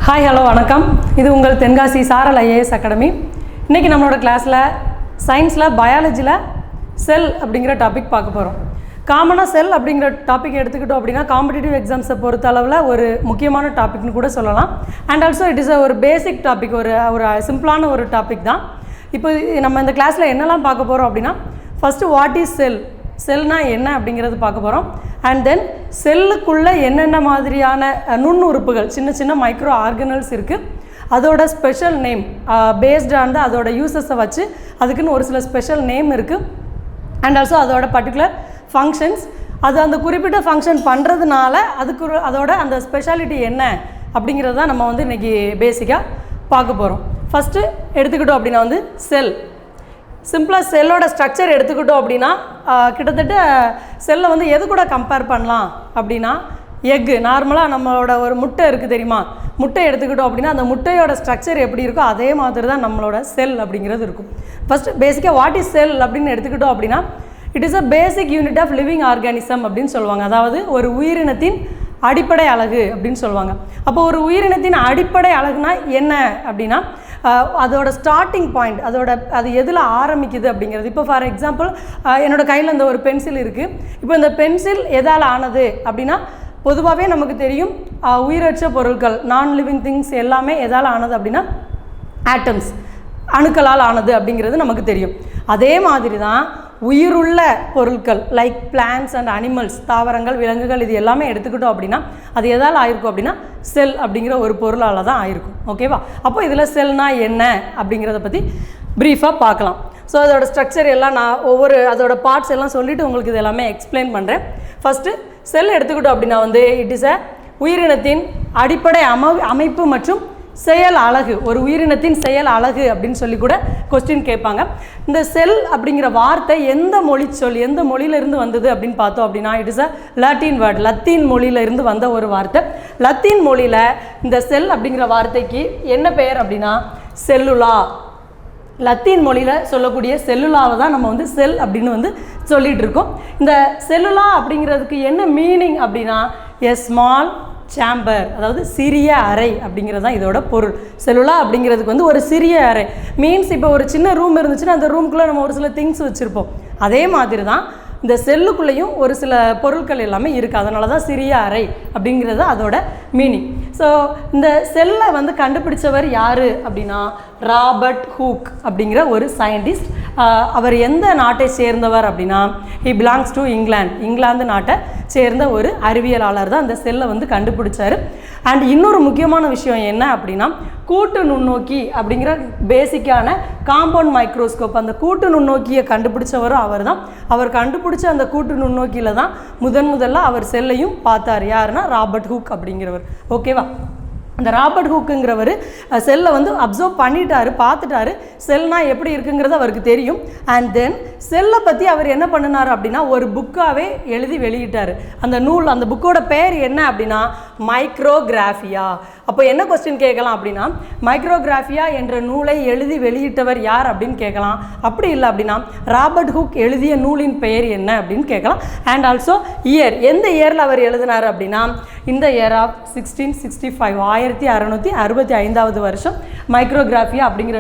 Hi hello வணக்கம். இது உங்கள் தென்காசி சாரல் ஐஏஎஸ் அகாடமி. இன்றைக்கி நம்மளோட கிளாஸில் சயின்ஸில் பயாலஜியில் செல் அப்படிங்கிற டாபிக் பார்க்க போகிறோம். காமனாக செல் அப்படிங்கிற டாபிக் எடுத்துக்கிட்டோம் அப்படின்னா காம்படிட்டிவ் எக்ஸாம்ஸை பொறுத்த அளவில் ஒரு முக்கியமான டாபிக்னு கூட சொல்லலாம். அண்ட் ஆல்சோ இட் இஸ் ஒரு பேசிக் டாபிக், ஒரு சிம்பிளான ஒரு டாபிக் தான். இப்போ நம்ம இந்த கிளாஸில் என்னெல்லாம் பார்க்க போகிறோம் அப்படின்னா, ஃபஸ்ட்டு வாட் இஸ் செல், செல்னா என்ன அப்படிங்கிறது பார்க்க போகிறோம். அண்ட் தென் செல்லுக்குள்ளே என்னென்ன மாதிரியான நுண்ணுறுப்புகள், சின்ன சின்ன மைக்ரோ ஆர்கனல்ஸ் இருக்குது, அதோட ஸ்பெஷல் நேம் பேஸ்ட் ஆன் அதோட யூசஸை வச்சு அதுக்குன்னு ஒரு சில ஸ்பெஷல் நேம் இருக்குது. அண்ட் ஆல்சோ அதோட பர்டிகுலர் ஃபங்க்ஷன்ஸ், அது அந்த குறிப்பிட்ட ஃபங்க்ஷன் பண்ணுறதுனால அதோட அந்த ஸ்பெஷாலிட்டி என்ன அப்படிங்கிறது தான் நம்ம இன்றைக்கி பேசிக்காக பார்க்க போகிறோம். ஃபஸ்ட்டு எடுத்துக்கிட்டோம் அப்படின்னா செல். சிம்பிளாக செல்லோட ஸ்ட்ரக்சர் எடுத்துக்கிட்டோம் அப்படின்னா கிட்டத்தட்ட செல்லை எது கூட கம்பேர் பண்ணலாம் அப்படின்னா, எக்கு. நார்மலாக நம்மளோட ஒரு முட்டை இருக்குது தெரியுமா, முட்டை எடுத்துக்கிட்டோம் அப்படின்னா அந்த முட்டையோட ஸ்ட்ரக்சர் எப்படி இருக்கோ அதே மாதிரி தான் நம்மளோட செல் அப்படிங்கிறது இருக்கும். ஃபஸ்ட்டு பேசிக்காக வாட் இஸ் செல் அப்படின்னு எடுத்துக்கிட்டோம் அப்படின்னா, it is a basic unit of living organism அப்படின்னு சொல்லுவாங்க. அதாவது ஒரு உயிரினத்தின் அடிப்படை அலகு அப்படின்னு சொல்லுவாங்க. அப்போ ஒரு உயிரினத்தின் அடிப்படை அலகுனா என்ன அப்படின்னா, அதோட ஸ்டார்டிங் பாயிண்ட், அது எதில் ஆரம்பிக்குது அப்படிங்கிறது. இப்போ ஃபார் எக்ஸாம்பிள் என்னோடய கையில் இந்த ஒரு பென்சில் இருக்குது. இப்போ இந்த பென்சில் எதால் ஆனது அப்படின்னா, பொதுவாகவே நமக்கு தெரியும் உயிரற்ற பொருட்கள், நான் லிவிங் திங்ஸ் எல்லாமே எதால் ஆனது அப்படின்னா ஆட்டம்ஸ், அணுக்களால் ஆனது அப்படிங்கிறது நமக்கு தெரியும். அதே மாதிரி தான் உயிருள்ள பொருட்கள் லைக் பிளான்ஸ் அண்ட் அனிமல்ஸ், தாவரங்கள், விலங்குகள், இது எல்லாமே எடுத்துக்கிட்டோம் அப்படின்னா அது எதால் ஆயிருக்கும் அப்படின்னா செல் அப்படிங்கிற ஒரு பொருளால் தான் ஆயிருக்கும். ஓகேவா? அப்போ இதில் செல்னா என்ன அப்படிங்கிறத பற்றி ப்ரீஃபாக பார்க்கலாம். ஸோ அதோட ஸ்ட்ரக்சர் எல்லாம் நான் அதோட பார்ட்ஸ் எல்லாம் சொல்லிவிட்டு உங்களுக்கு இது எல்லாமே எக்ஸ்பிளைன் பண்ணுறேன். ஃபஸ்ட்டு செல் எடுத்துக்கிட்டோம் அப்படின்னா இட் இஸ் அ உயிரினத்தின் அடிப்படை அமைப்பு மற்றும் செயல் அழகு. ஒரு உயிரினத்தின் செயல் அழகு அப்படின்னு சொல்லி கூட கொஸ்டின் கேட்பாங்க. இந்த செல் அப்படிங்கிற வார்த்தை எந்த மொழியிலிருந்து வந்தது அப்படின்னு பார்த்தோம் அப்படின்னா, it is a Latin word, Latin மொழியிலிருந்து வந்த ஒரு வார்த்தை. லத்தீன் மொழியில் இந்த செல் அப்படிங்கிற வார்த்தைக்கு என்ன பெயர் அப்படின்னா செல்லுலா. லத்தீன் மொழியில் சொல்லக்கூடிய செல்லுலாவை தான் நம்ம செல் அப்படின்னு சொல்லிகிட்டு இருக்கோம். இந்த செல்லுலா அப்படிங்கிறதுக்கு என்ன மீனிங் அப்படின்னா, எ ஸ்மால் சேம்பர், அதாவது சிறிய அறை அப்படிங்கிறது தான் இதோட பொருள். செல்லுலா அப்படிங்கிறதுக்கு ஒரு சிறிய அறை மீன்ஸ், இப்போ ஒரு சின்ன ரூம் இருந்துச்சுன்னா அந்த ரூம்குள்ளே நம்ம ஒரு சில திங்ஸ் வச்சுருப்போம். அதே மாதிரி தான் இந்த செல்லுக்குள்ளேயும் ஒரு சில பொருட்கள் எல்லாமே இருக்குது. அதனால தான் சிறிய அறை அப்படிங்கிறது அதோட மீனிங். ஸோ இந்த செல்லை கண்டுபிடிச்சவர் யார் அப்படின்னா ராபர்ட் ஹூக் அப்படிங்கிற ஒரு சயின்டிஸ்ட். அவர் எந்த நாட்டை சேர்ந்தவர் அப்படின்னா, ஹி பிலாங்ஸ் டு இங்கிலாந்து நாட்டை சேர்ந்த ஒரு அறிவியலாளர் தான் இந்த செல்லை கண்டுபிடிச்சார். அண்ட் இன்னொரு முக்கியமான விஷயம் என்ன அப்படின்னா, கூட்டு நுண்ணோக்கி அப்படிங்கிற பேசிக்கான காம்பவுண்ட் மைக்ரோஸ்கோப், அந்த கூட்டு நுண்ணோக்கியை கண்டுபிடிச்சவரும் அவர் தான். அவர் கண்டுபிடிச்ச அந்த கூட்டு நுண்ணோக்கியில் தான் முதல்ல அவர் செல்லையும் பார்த்தார். யாருன்னா ராபர்ட் ஹூக் அப்படிங்கிறவர். ஓகேவா? அந்த ராபர்ட் ஹூக்குங்கிறவர் செல்லை அப்சர்வ் பண்ணிட்டாரு, பார்த்துட்டாரு செல்னா எப்படி இருக்குங்கிறது அவருக்கு தெரியும். அண்ட் தென் செல்லை பற்றி அவர் என்ன பண்ணினார் அப்படின்னா ஒரு புக்காகவே எழுதி வெளியிட்டார். அந்த புக்கோட பேர் என்ன அப்படின்னா மைக்ரோகிராஃபியா. அப்போ என்ன கொஸ்டின் கேட்கலாம் அப்படின்னா, மைக்ரோகிராஃபியா என்ற நூலை எழுதி வெளியிட்டவர் யார் அப்படின்னு கேட்கலாம். அப்படி இல்லை அப்படின்னா ராபர்ட் ஹூக் எழுதிய நூலின் பெயர் என்ன அப்படின்னு கேட்கலாம். அண்ட் ஆல்சோ இயர், எந்த இயரில் அவர் எழுதினார் அப்படின்னா இந்த இயர் ஆஃப் 1665, 1665 வருஷம் மைக்ரோகிராஃபியா அப்படிங்கிற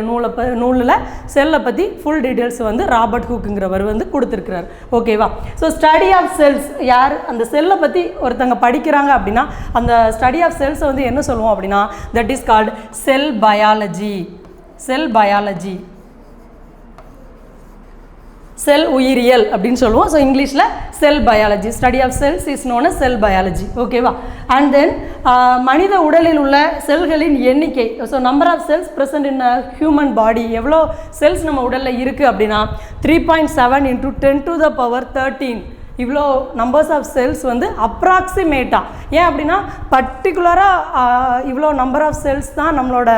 நூலில் செல்லை பற்றி ஃபுல் டீட்டெயில்ஸ் ராபர்ட் ஹூக்குங்கிறவர் கொடுத்துருக்கிறார். ஓகேவா? ஸோ ஸ்டடி ஆஃப் செல்ஸ், யார் அந்த செல்லை பற்றி ஒருத்தங்க படிக்கிறாங்க அப்படின்னா அந்த ஸ்டடி ஆஃப் செல்ஸை என்ன சொல்லுவோம் அப்படின்னா that is called cell biology. Cell உயிரியல் அப்படின்னு சொல்லுவோம். ஸோ இங்கிலீஷில் cell biology, study of cells is known as cell biology. ஓகேவா? அண்ட் தென் மனித உடலில் உள்ள செல்களின் எண்ணிக்கை, so number of cells present in human body, எவ்வளோ செல்ஸ் நம்ம உடலில் இருக்குது அப்படின்னா 3.7 × 10⁻13 இவ்வளோ நம்பர்ஸ் ஆஃப் செல்ஸ் அப்ராக்சிமேட்டாக. ஏன் அப்படின்னா பர்டிகுலராக இவ்வளோ நம்பர் ஆஃப் செல்ஸ் தான் நம்மளோட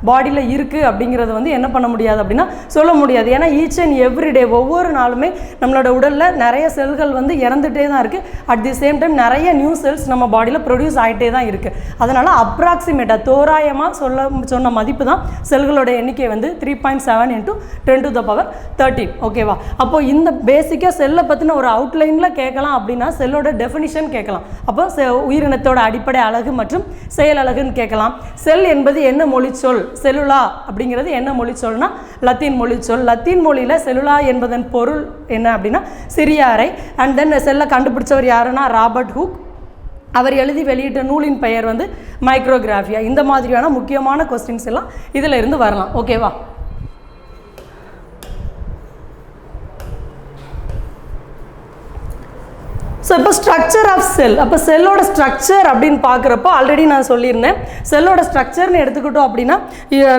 பாடியில் இருக்குது அப்படிங்கிறது என்ன பண்ண முடியாது அப்படின்னா சொல்ல முடியாது. ஏன்னா ஈச் அண்ட் எவ்ரிடே, ஒவ்வொரு நாளுமே நம்மளோட உடலில் நிறைய செல்கள் இறந்துகிட்டே தான் இருக்குது. அட் தி சேம் டைம் நிறைய நியூ செல்ஸ் நம்ம பாடியில் ப்ரொடியூஸ் ஆகிட்டே தான் இருக்குது. அதனால் அப்ராக்சிமேட்டாக தோராயமாக சொன்ன மதிப்பு தான் செல்களோட எண்ணிக்கை 3.7 × 10⁻13. ஓகேவா? அப்போது இந்த பேசிக்காக செல்லை பற்றின ஒரு அவுட்லைன் கொஸ்டினில் கேட்கலாம் அப்படின்னா செல்லோட டெஃபினிஷன் கேட்கலாம். அப்போ உயிரினத்தோட அடிப்படை அழகு மற்றும் செயல் அழகுன்னு கேட்கலாம். செல் என்பது என்ன மொழிச்சொல்? செல்லுலா அப்படிங்கிறது என்ன மொழிச்சொல்னா லத்தீன் மொழிச்சொல். லத்தீன் மொழியில் செல்லுலா என்பதன் பொருள் என்ன அப்படின்னா சிறிய அறை. அண்ட் தென் செல்லை கண்டுபிடிச்சவர் யாருன்னா ராபர்ட் ஹூக். அவர் எழுதி வெளியிட்ட நூலின் பெயர் வந்து மைக்ரோகிராஃபியா. இந்த மாதிரியான முக்கியமான கொஸ்டின்ஸ் எல்லாம் இதில் இருந்து வரலாம். ஓகேவா? ஸோ இப்போ ஸ்ட்ரக்சர் ஆஃப் செல். அப்போ செல்லோட ஸ்ட்ரக்சர் அப்படின்னு பார்க்குறப்போ ஆல்ரெடி நான் சொல்லியிருந்தேன். செல்லோட ஸ்ட்ரக்சர்னு எடுத்துக்கிட்டோம் அப்படின்னா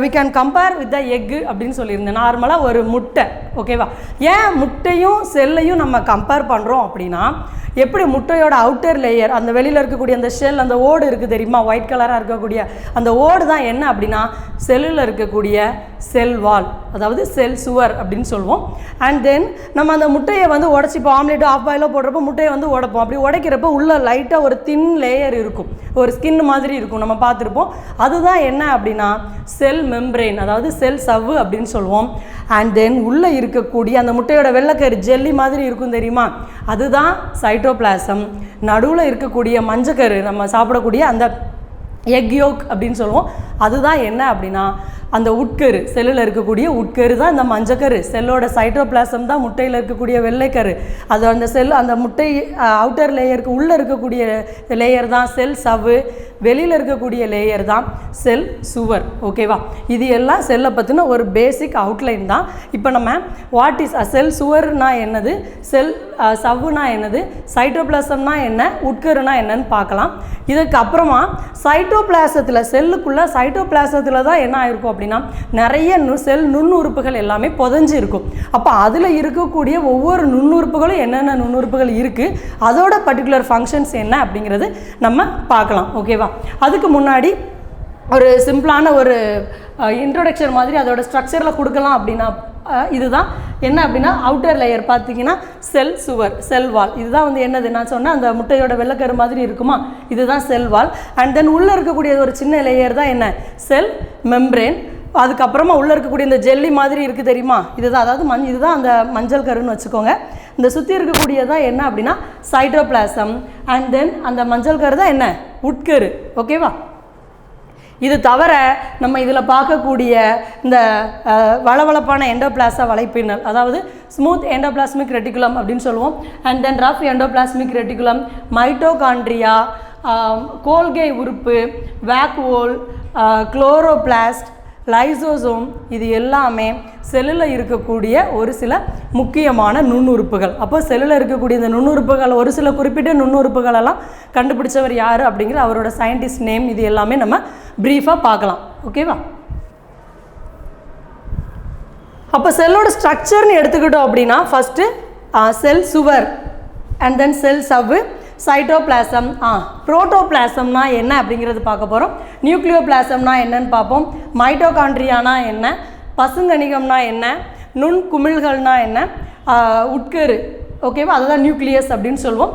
we can compare with the egg அப்படின்னு சொல்லியிருந்தேன். நார்மலாக ஒரு முட்டை. ஓகேவா? ஏன் முட்டையும் செல்லையும் நம்ம கம்பேர் பண்ணுறோம் அப்படின்னா, எப்படி முட்டையோட அவுட்டர் லேயர், அந்த வெளியில் இருக்கக்கூடிய அந்த ஷெல், அந்த ஓடு இருக்குது தெரியுமா, ஒயிட் கலராக இருக்கக்கூடிய அந்த ஓடு தான் என்ன அப்படின்னா செல்லில் இருக்கக்கூடிய செல் வால், அதாவது செல் சுவர் அப்படின்னு சொல்லுவோம். அண்ட் தென் நம்ம அந்த முட்டையை வந்து உடச்சி, இப்போ ஆம்லேட்டோ ஆஃப் பாயிலோ போடுறப்போ முட்டையை வந்து உடைப்போம். அப்படி உடைக்கிறப்போ உள்ள லைட்டாக ஒரு தின் லேயர் இருக்கும், ஒரு ஸ்கின் மாதிரி இருக்கும், நம்ம பார்த்துருப்போம். அதுதான் என்ன அப்படின்னா செல் மெம்ப்ரெயின், அதாவது செல் சவ்வு அப்படின்னு சொல்லுவோம். அண்ட் தென் உள்ளே இருக்கக்கூடிய அந்த முட்டையோட வெள்ளைக்கரு ஜெல்லி மாதிரி இருக்கும் தெரியுமா, அதுதான் சைட்டோபிளாசம். நடுவில் இருக்கக்கூடிய மஞ்சக்கரு, நம்ம சாப்பிடக்கூடிய அந்த எக் யோக் அப்படின்னு சொல்லுவோம், அதுதான் என்ன அப்படின்னா அந்த உட்கரு. செல்லில் இருக்கக்கூடிய உட்கரு தான் இந்த மஞ்சக்கரு. செல்லோட சைட்டோபிளாசம் தான் முட்டையில் இருக்கக்கூடிய வெள்ளைக்கரு. அது அந்த செல், அந்த முட்டை அவுட்டர் லேயருக்கு உள்ளே இருக்கக்கூடிய லேயர் தான் செல் சவ்வு. வெளியில் இருக்கக்கூடிய லேயர் தான் செல் சுவர். ஓகேவா? இது எல்லாம் செல்லை பற்றின ஒரு பேசிக் அவுட்லைன் தான். இப்போ நம்ம வாட் இஸ் செல் சுவர்னா என்னது, செல் சவ்வுனா என்னது, சைட்டோபிளாசம்னா என்ன, உட்கருனா என்னன்னு பார்க்கலாம். இதுக்கு அப்புறமா சைட்டோபிளாசத்தில், செல்லுக்குள்ளே சைட்டோபிளாசத்தில் தான் என்ன ஆயிருக்கும் அப்படின்னா நிறைய செல் நுண்ணுறுப்புகள் எல்லாமே புதைஞ்சு இருக்கும். அப்போ அதில் இருக்கக்கூடிய ஒவ்வொரு நுண்ணுறுப்புகளும் என்னென்ன நுண்ணுறுப்புகள் இருக்குது, அதோட பர்டிகுலர் ஃபங்க்ஷன்ஸ் என்ன அப்படிங்கிறது நம்ம பார்க்கலாம். ஓகேவா? அதுக்கு முன்னாடி ஒரு சிம்பிளான ஒரு இன்ட்ரோடக்ஷன் மாதிரி அதோட ஸ்ட்ரக்சரில் கொடுக்கலாம். அப்படின்னா இதுதான் என்ன அப்படின்னா அவுட்டர் லேயர் பார்த்தீங்கன்னா செல் சுவர், செல் வால். இதுதான் வந்து என்னது, நான் சொன்னேன் அந்த முட்டையோட வெள்ளைக்கரு மாதிரி இருக்குமா, இதுதான் செல் வால். அண்ட் தென் உள்ளே இருக்கக்கூடிய ஒரு சின்ன லேயர் தான் என்ன, செல் மெம்ப்ரெயின். அதுக்கப்புறமா உள்ளே இருக்கக்கூடிய இந்த ஜெல்லி மாதிரி இருக்குது தெரியுமா, இதுதான், அதாவது இதுதான் அந்த மஞ்சள் கருன்னு வச்சுக்கோங்க. இந்த சுற்றி இருக்கக்கூடியதான் என்ன அப்படின்னா சைட்டோபிளாசம். அண்ட் தென் அந்த மஞ்சள் கரு தான் என்ன, உட்கரு. ஓகேவா? இது தவிர நம்ம இதில் பார்க்கக்கூடிய இந்த வளவளப்பான எண்டோபிளாசா வலைப்பின்னல், அதாவது ஸ்மூத் எண்டோபிளாஸ்மிக் ரெட்டிகுலம் அப்படின்னு சொல்லுவோம். And then rough endoplasmic reticulum, mitochondria, Golgi உறுப்பு, வேக்வோல், குளோரோபிளாஸ்ட், லைசோசோம், இது எல்லாமே செல்லில் இருக்கக்கூடிய ஒரு சில முக்கியமான நுண்ணுறுப்புகள். அப்போ செல்லில் இருக்கக்கூடிய இந்த நுண்ணுறுப்புகள், ஒரு சில குறிப்பிட்ட நுண்ணுறுப்புகளெல்லாம் கண்டுபிடிச்சவர் யார் அப்படிங்கிற அவரோட சயின்டிஸ்ட் நேம், இது எல்லாமே நம்ம ப்ரீஃபாக பார்க்கலாம். ஓகேவா? அப்போ செல்லோட ஸ்ட்ரக்சர்னு எடுத்துக்கிட்டோம் அப்படின்னா ஃபஸ்ட்டு செல் சுவர், அண்ட் தென் செல் சவ்வு, சைட்டோபிளாசம், புரோட்டோபிளாசம்னா என்ன அப்படிங்கிறது பார்க்க போகிறோம். நியூக்ளியோபிளாசம்னா என்னன்னு பார்ப்போம். மைட்டோகாண்ட்ரியானா என்ன, பசுங்கணிகம்னா என்ன, நுண்குமிழ்கள்னா என்ன, உட்கரு. ஓகேவா? அதுதான் நியூக்ளியஸ் அப்படின்னு சொல்லுவோம்.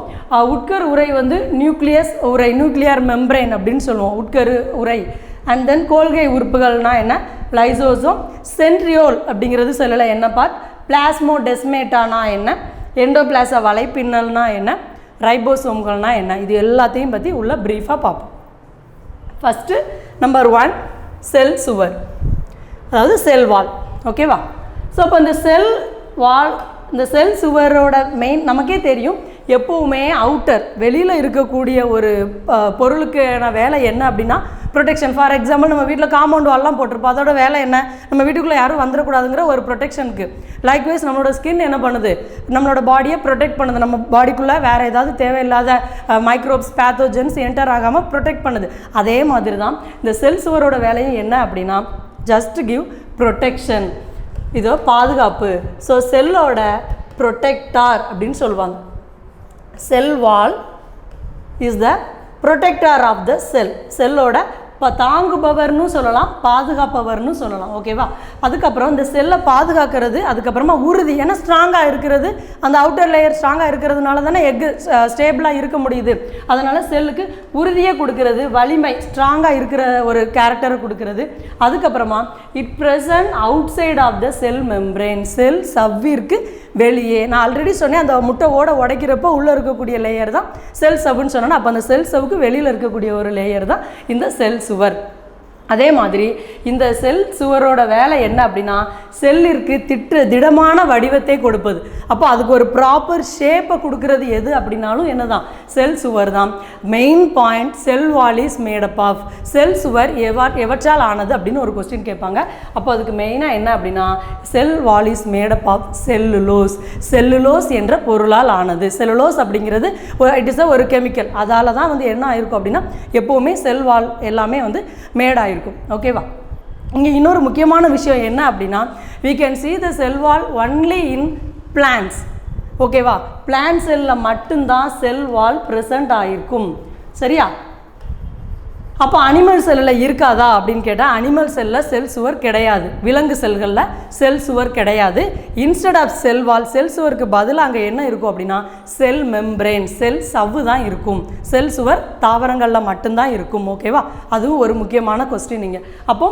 உட்கரு உரை வந்து நியூக்ளியஸ் உரை, நியூக்ளியர் மெம்ப்ரெயின் அப்படின்னு சொல்லுவோம், உட்கரு உரை. அண்ட் தென் கோல்கை உறுப்புகள்னா என்ன, லைசோசோம். சென்ட்ரியோல் அப்படிங்கிறது செல்லில் என்ன பார்ட், பிளாஸ்மோடெஸ்மேட்டானா என்ன, எண்டோபிளாசா வலைப்பின்னல்னா என்ன, ரைபோசோம்கள்னா என்ன, இது எல்லாத்தையும் பற்றி உள்ள ப்ரீஃபாக பார்ப்போம். ஃபஸ்ட்டு நம்பர் 1 செல் சுவர், அதாவது செல் வால். ஓகேவா? ஸோ இப்போ இந்த செல் வால், இந்த செல் சுவரோட மெயின் நமக்கே தெரியும், எப்போவுமே அவுட்டர் வெளியில் இருக்கக்கூடிய ஒரு பொருளுக்கான வேலை என்ன அப்படின்னா ப்ரொடெக்ஷன். ஃபார் எக்ஸாம்பிள் நம்ம வீட்டில் காம்பவுண்ட் வால்லாம் போட்டிருப்போம், அதோட வேலை என்ன, நம்ம வீட்டுக்குள்ளே யாரும் வந்துடக்கூடாதுங்கிற ஒரு ப்ரொடெக்ஷனுக்கு. லைக்வைஸ் நம்மளோட ஸ்கின் என்ன பண்ணுது, நம்மளோட பாடியை ப்ரொடெக்ட் பண்ணுது, நம்ம பாடிக்குள்ளே வேறு ஏதாவது தேவையில்லாத மைக்ரோப்ஸ், பேத்தோஜன்ஸ் என்டர் ஆகாமல் ப்ரொடெக்ட் பண்ணுது. அதே மாதிரி தான் இந்த செல் சுவரோட வேலையும் என்ன அப்படின்னா ஜஸ்ட் கிவ் ப்ரொடெக்ஷன், இதோ பாதுகாப்பு. ஸோ செல்லோட ப்ரொடெக்டார் அப்படின்னு சொல்லுவாங்க. செல் wall is the ப்ரொடெக்டார் of the செல், செல்லோட தாங்குபவர்னு சொல்லலாம், பாதுகாப்பவர்னு சொல்லலாம். ஓகேவா? அதுக்கப்புறம் இந்த செல்லை பாதுகாக்கிறது, அதுக்கப்புறமா உறுதி. ஏன்னா ஸ்ட்ராங்காக இருக்கிறது, அந்த அவுட்டர் லேயர் ஸ்ட்ராங்காக இருக்கிறதுனால தானே எக்கு ஸ்டேபிளாக இருக்க முடியுது. அதனால் செல்லுக்கு உறுதியை கொடுக்கறது, வலிமை, ஸ்ட்ராங்காக இருக்கிற ஒரு கேரக்டரை கொடுக்கறது. அதுக்கப்புறமா it present outside of the cell membrane, cell சவ்விற்கு வெளியே. நான் ஆல்ரெடி சொன்னேன், அந்த முட்டை உடைக்கிறப்போ உள்ளே இருக்கக்கூடிய லேயர் தான் செல் சவ்வுன்னு சொன்னேன்னா, அப்போ அந்த செல் சவ்வுக்கு வெளியில் இருக்கக்கூடிய ஒரு லேயர் தான் இந்த செல் சுவர். அதே மாதிரி இந்த செல் சுவரோட வேலை என்ன அப்படின்னா, செல்லிற்கு திடமான வடிவத்தை கொடுப்பது. அப்போ அதுக்கு ஒரு ப்ராப்பர் ஷேப்பை கொடுக்கறது எது அப்படின்னாலும் என்ன தான், செல் சுவர் தான். Main point, cell wall is made up of, cell சுவர் எவற்றால் ஆனது அப்படின்னு ஒரு கொஸ்டின் கேட்பாங்க. அப்போ அதுக்கு மெயினாக என்ன அப்படின்னா, cell wall is made up of cellulose, cellulose என்ற பொருளால் ஆனது. செல்லுலோஸ் அப்படிங்கிறது இட் இஸ் ஒரு கெமிக்கல். அதால் தான் வந்து என்ன ஆயிருக்கும் அப்படின்னா, எப்போவுமே செல் வால் எல்லாமே வந்து மேடாயிருக்கும். ஓகேவா? இங்கே இன்னொரு முக்கியமான விஷயம் என்ன அப்படின்னா, we can see the cell wall only in plants. ஓகேவா? பிளான்ட் செல்லில் மட்டும்தான் செல் வால் ப்ரெசண்ட் ஆகிருக்கும். சரியா? அப்போ அனிமல் செல்லில் இருக்காதா அப்படின்னு கேட்டால், அனிமல் செல்லில் செல் சுவர் கிடையாது. விலங்கு செல்களில் செல் சுவர் கிடையாது. இன்ஸ்டெட் ஆஃப் செல் வால், செல் சுவருக்கு பதிலாக அங்கே என்ன இருக்கும் அப்படின்னா, செல் மெம்பரேன், செல் சவ்வு தான் இருக்கும். செல் சுவர் தாவரங்களில் மட்டும்தான் இருக்கும். ஓகேவா? அதுவும் ஒரு முக்கியமான கொஸ்டின். இங்கே அப்போ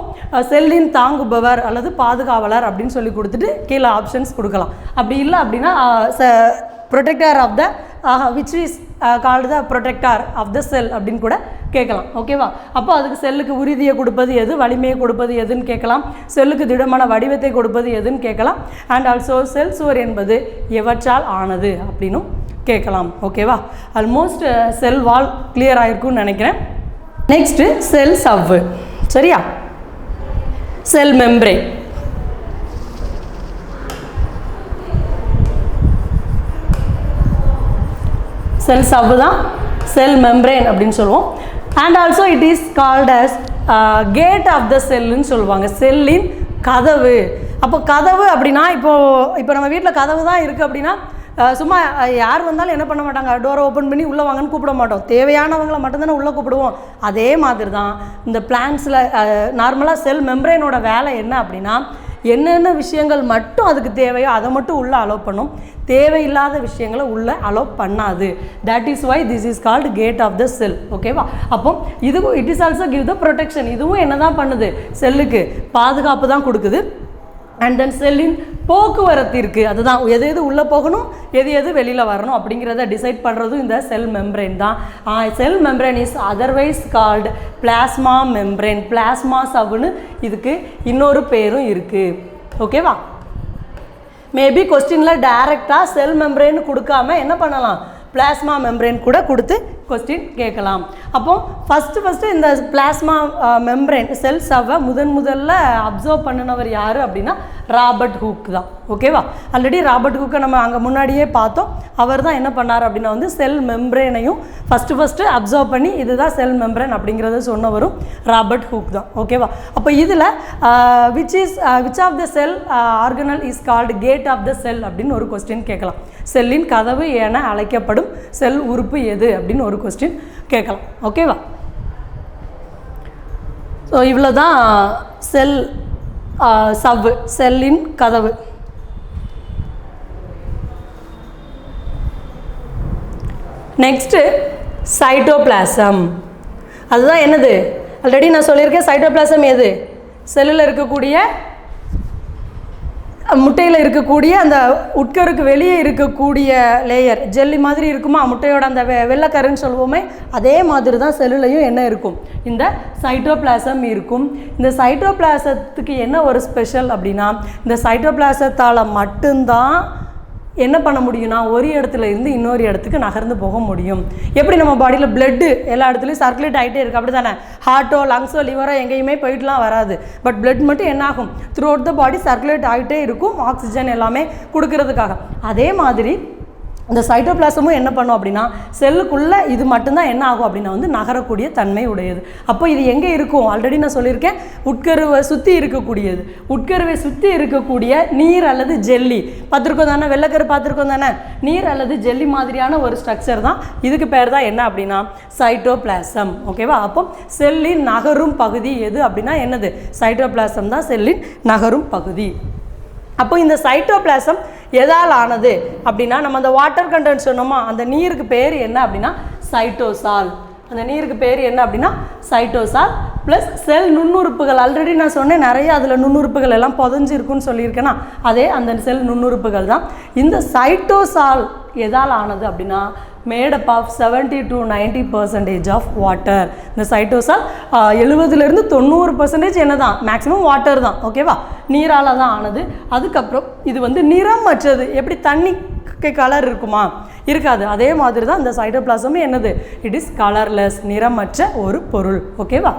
செல்லின் தாங்குபவர் அல்லது பாதுகாவலர் அப்படின்னு சொல்லி கொடுத்துட்டு கீழே ஆப்ஷன்ஸ் கொடுக்கலாம். அப்படி இல்லை அப்படின்னா protector of the which is called the protector of the cell அப்படின்னு கூட கேட்கலாம். ஓகேவா? அப்போ அதுக்கு செல்லுக்கு உறுதியை கொடுப்பது எது, வலிமையை கொடுப்பது எதுன்னு கேட்கலாம். செல்லுக்கு திடமான வடிவத்தை கொடுப்பது எதுன்னு கேட்கலாம். அண்ட் ஆல்சோ செல் சுவர் என்பது எவற்றால் ஆனது அப்படின்னும் கேட்கலாம். ஓகேவா? ஆல்மோஸ்ட் செல் வால் கிளியர் ஆகிருக்குன்னு நினைக்கிறேன். நெக்ஸ்ட்டு செல் சவ்வு. சரியா? செல் மெம்பரேன். செல் சவ்வு தான் செல் மெம்பரேன் அப்படின்னு சொல்லுவோம். And also it is called as gate of the செல்லுன்னு சொல்லுவாங்க, செல்லின் கதவு. அப்போ கதவு அப்படின்னா, இப்போ நம்ம வீட்டில் கதவு தான் இருக்குது அப்படின்னா, சும்மா யார் வந்தாலும் என்ன பண்ண மாட்டாங்க, டோரை ஓப்பன் பண்ணி உள்ளே வாங்கன்னு கூப்பிட மாட்டோம். தேவையானவங்களை மட்டும்தானே உள்ளே கூப்பிடுவோம். அதே மாதிரி தான் இந்த பிளான்ஸில் நார்மலாக செல் மெம்பரேனோட வேலை என்ன அப்படின்னா, என்னென்ன விஷயங்கள் மட்டும் அதுக்கு தேவையோ அதை மட்டும் உள்ளே அலோவ் பண்ணும், தேவையில்லாத விஷயங்களை உள்ளே அலோவ் பண்ணாது. That is why this is called gate of the cell. ஓகேவா? அப்போ இதுவும் it is also give the protection. இதுவும் என்ன தான் பண்ணுது, செல்லுக்கு பாதுகாப்பு தான் கொடுக்குது. அண்ட் தென் செல்லின் போக்குவரத்திற்கு, அதுதான் எது எது உள்ளே போகணும், எது எது வெளியில் வரணும் அப்படிங்கிறத டிசைட் பண்ணுறதும் இந்த செல் மெம்பரேன் தான். Cell membrane is otherwise called plasma membrane. Plasma சவ்வுன்னு இதுக்கு இன்னொரு பேரும் இருக்குது. ஓகேவா? மேபி கொஸ்டினில் டைரெக்டாக செல் மெம்பரேன்னு கொடுக்காம என்ன பண்ணலாம், பிளாஸ்மா மெம்பரேன் கூட கொடுத்து கொஸ்டின் கேட்கலாம். அப்போ ஃபஸ்ட்டு இந்த பிளாஸ்மா மெம்பரேன் செல் சவ்வை முதல்ல அப்சர்வ் பண்ணினவர் யார் அப்படின்னா ராபர்ட் ஹூக் தான். ஓகேவா? ஆல்ரெடி ராபர்ட் ஹூக்கை நம்ம அங்கே முன்னாடியே பார்த்தோம். அவர் தான் என்ன பண்ணார் அப்படின்னா வந்து செல் மெம்பரேனையும் ஃபஸ்ட்டு அப்சர்வ் பண்ணி இதுதான் செல் மெம்பரேன் அப்படிங்கிறத சொன்னவரும் ராபர்ட் ஹூக் தான். ஓகேவா? அப்போ இதில் which of the cell organelle is called gate of the cell அப்படின்னு ஒரு கொஸ்டின் கேட்கலாம். செல்லின் கதவு என அழைக்கப்படும் செல் உறுப்பு எது அப்படின்னு ஒரு கொஸ்டின் கேட்கலாம். ஓகேவா? ஸோ இவ்வளோ தான் செல் சவ்வு, செல்லின் கதவு. Next cytoplasm. அதுதான் என்னது, ஆல்ரெடி நான் சொல்லியிருக்கேன். சைட்டோபிளாசம் எது, செல்லில் இருக்கக்கூடிய முட்டையில் இருக்கக்கூடிய அந்த உட்கருக்கு வெளியே இருக்கக்கூடிய லேயர் ஜெல்லி மாதிரி இருக்குமா, முட்டையோட அந்த வெள்ளைக்கருன்னு சொல்லுவோமே, அதே மாதிரி தான் செல்லுலையும் என்ன இருக்கும், இந்த சைட்டோபிளாசம் இருக்கும். இந்த சைட்டோபிளாசத்துக்கு என்ன ஒரு ஸ்பெஷல் அப்படின்னா, இந்த சைட்டோபிளாசத்தால் மட்டும்தான் என்ன பண்ண முடியும்னா ஒரு இடத்துல இருந்து இன்னொரு இடத்துக்கு நகர்ந்து போக முடியும். எப்படி நம்ம பாடியில் பிளட்டு எல்லா இடத்துலையும் சர்க்குலேட் ஆகிட்டே இருக்குது, அப்படி தானே? ஹார்ட்டோ லங்ஸோ லிவரோ எங்கேயுமே போயிட்டுலாம் வராது. பட் பிளட் மட்டும் என்ன ஆகும், through out the body circulate ஆகிட்டே இருக்கும், ஆக்சிஜன் எல்லாமே கொடுக்கறதுக்காக. அதே மாதிரி இந்த சைட்டோபிளாசமும் என்ன பண்ணும் அப்படின்னா செல்லுக்குள்ளே இது மட்டும்தான் என்ன ஆகும் அப்படின்னா வந்து நகரக்கூடிய தன்மை உடையது. அப்போ இது எங்கே இருக்கும்? ஆல்ரெடி நான் சொல்லியிருக்கேன், உட்கருவை சுற்றி இருக்கக்கூடியது. உட்கருவை சுற்றி இருக்கக்கூடிய நீர் அல்லது ஜெல்லி பார்த்துருக்கோம் தானே, வெள்ளைக்கரு பார்த்துருக்கோம் தானே, நீர் அல்லது ஜெல்லி மாதிரியான ஒரு ஸ்ட்ரக்சர் தான். இதுக்கு பேர் தான் என்ன அப்படின்னா சைட்டோபிளாசம். ஓகேவா? அப்போ செல்லின் நகரும் பகுதி எது அப்படின்னா என்னது? சைட்டோபிளாசம் தான் செல்லின் நகரும் பகுதி. அப்போ இந்த சைட்டோபிளாசம் எதால் ஆனது அப்படின்னா, நம்ம அந்த வாட்டர் கண்டென்ட் சொன்னோமா, அந்த நீருக்கு பேர் என்ன அப்படின்னா சைட்டோசால். அந்த நீருக்கு பேர் என்ன அப்படின்னா சைட்டோசால். ப்ளஸ் செல் நுண்ணுறுப்புகள், ஆல்ரெடி நான் சொன்னேன் நிறைய அதில் நுண்ணுறுப்புகள் எல்லாம் புதஞ்சிருக்குன்னு சொல்லியிருக்கேன்னா, அதே அந்த செல் நுண்ணுறுப்புகள் தான். இந்த சைட்டோசால் எதால் ஆனது அப்படின்னா made up of 70 to 90% of water. இந்த சைட்டோசால் 70லேருந்து 90% என்ன தான்? மேக்ஸிமம் வாட்டர் தான். ஓகேவா? நீரால் தான் ஆனது. அதுக்கப்புறம் இது வந்து நிறமற்றது. எப்படி தண்ணிக்கு கலர் இருக்குமா? இருக்காது. அதே மாதிரி தான் இந்த சைட்டோபிளாசமும் என்னது? இட் இஸ் கலர்லெஸ், நிறமற்ற ஒரு பொருள். ஓகேவா?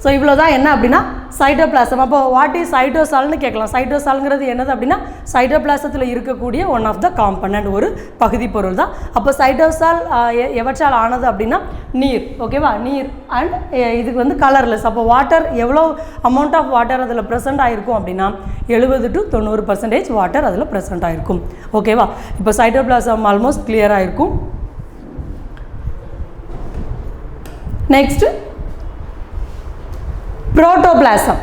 ஸோ இவ்வளோ தான் என்ன அப்படின்னா சைட்டோபிளாசம். அப்போ வாட் இஸ் சைட்டோசால்னு கேட்கலாம். சைட்டோசால்ங்கிறது என்னது அப்படின்னா சைட்டோபிளாசத்தில் இருக்கக்கூடிய ஒன் ஆஃப் த காம்பனண்ட், ஒரு பகுதி பொருள் தான். அப்போ சைட்டோசால் எவற்றால் ஆனது அப்படின்னா நீர். ஓகேவா? நீர் அண்ட் இதுக்கு வந்து கலர்லெஸ். அப்போ வாட்டர் எவ்வளோ அமௌண்ட் ஆஃப் வாட்டர் அதில் ப்ரெசென்ட் ஆகிருக்கும் அப்படின்னா 70 to 90% வாட்டர் அதில் ப்ரெசென்ட் ஆகிருக்கும். ஓகேவா? இப்போ சைட்டோபிளாசம் ஆல்மோஸ்ட் கிளியராக இருக்கும். Next protoplasm.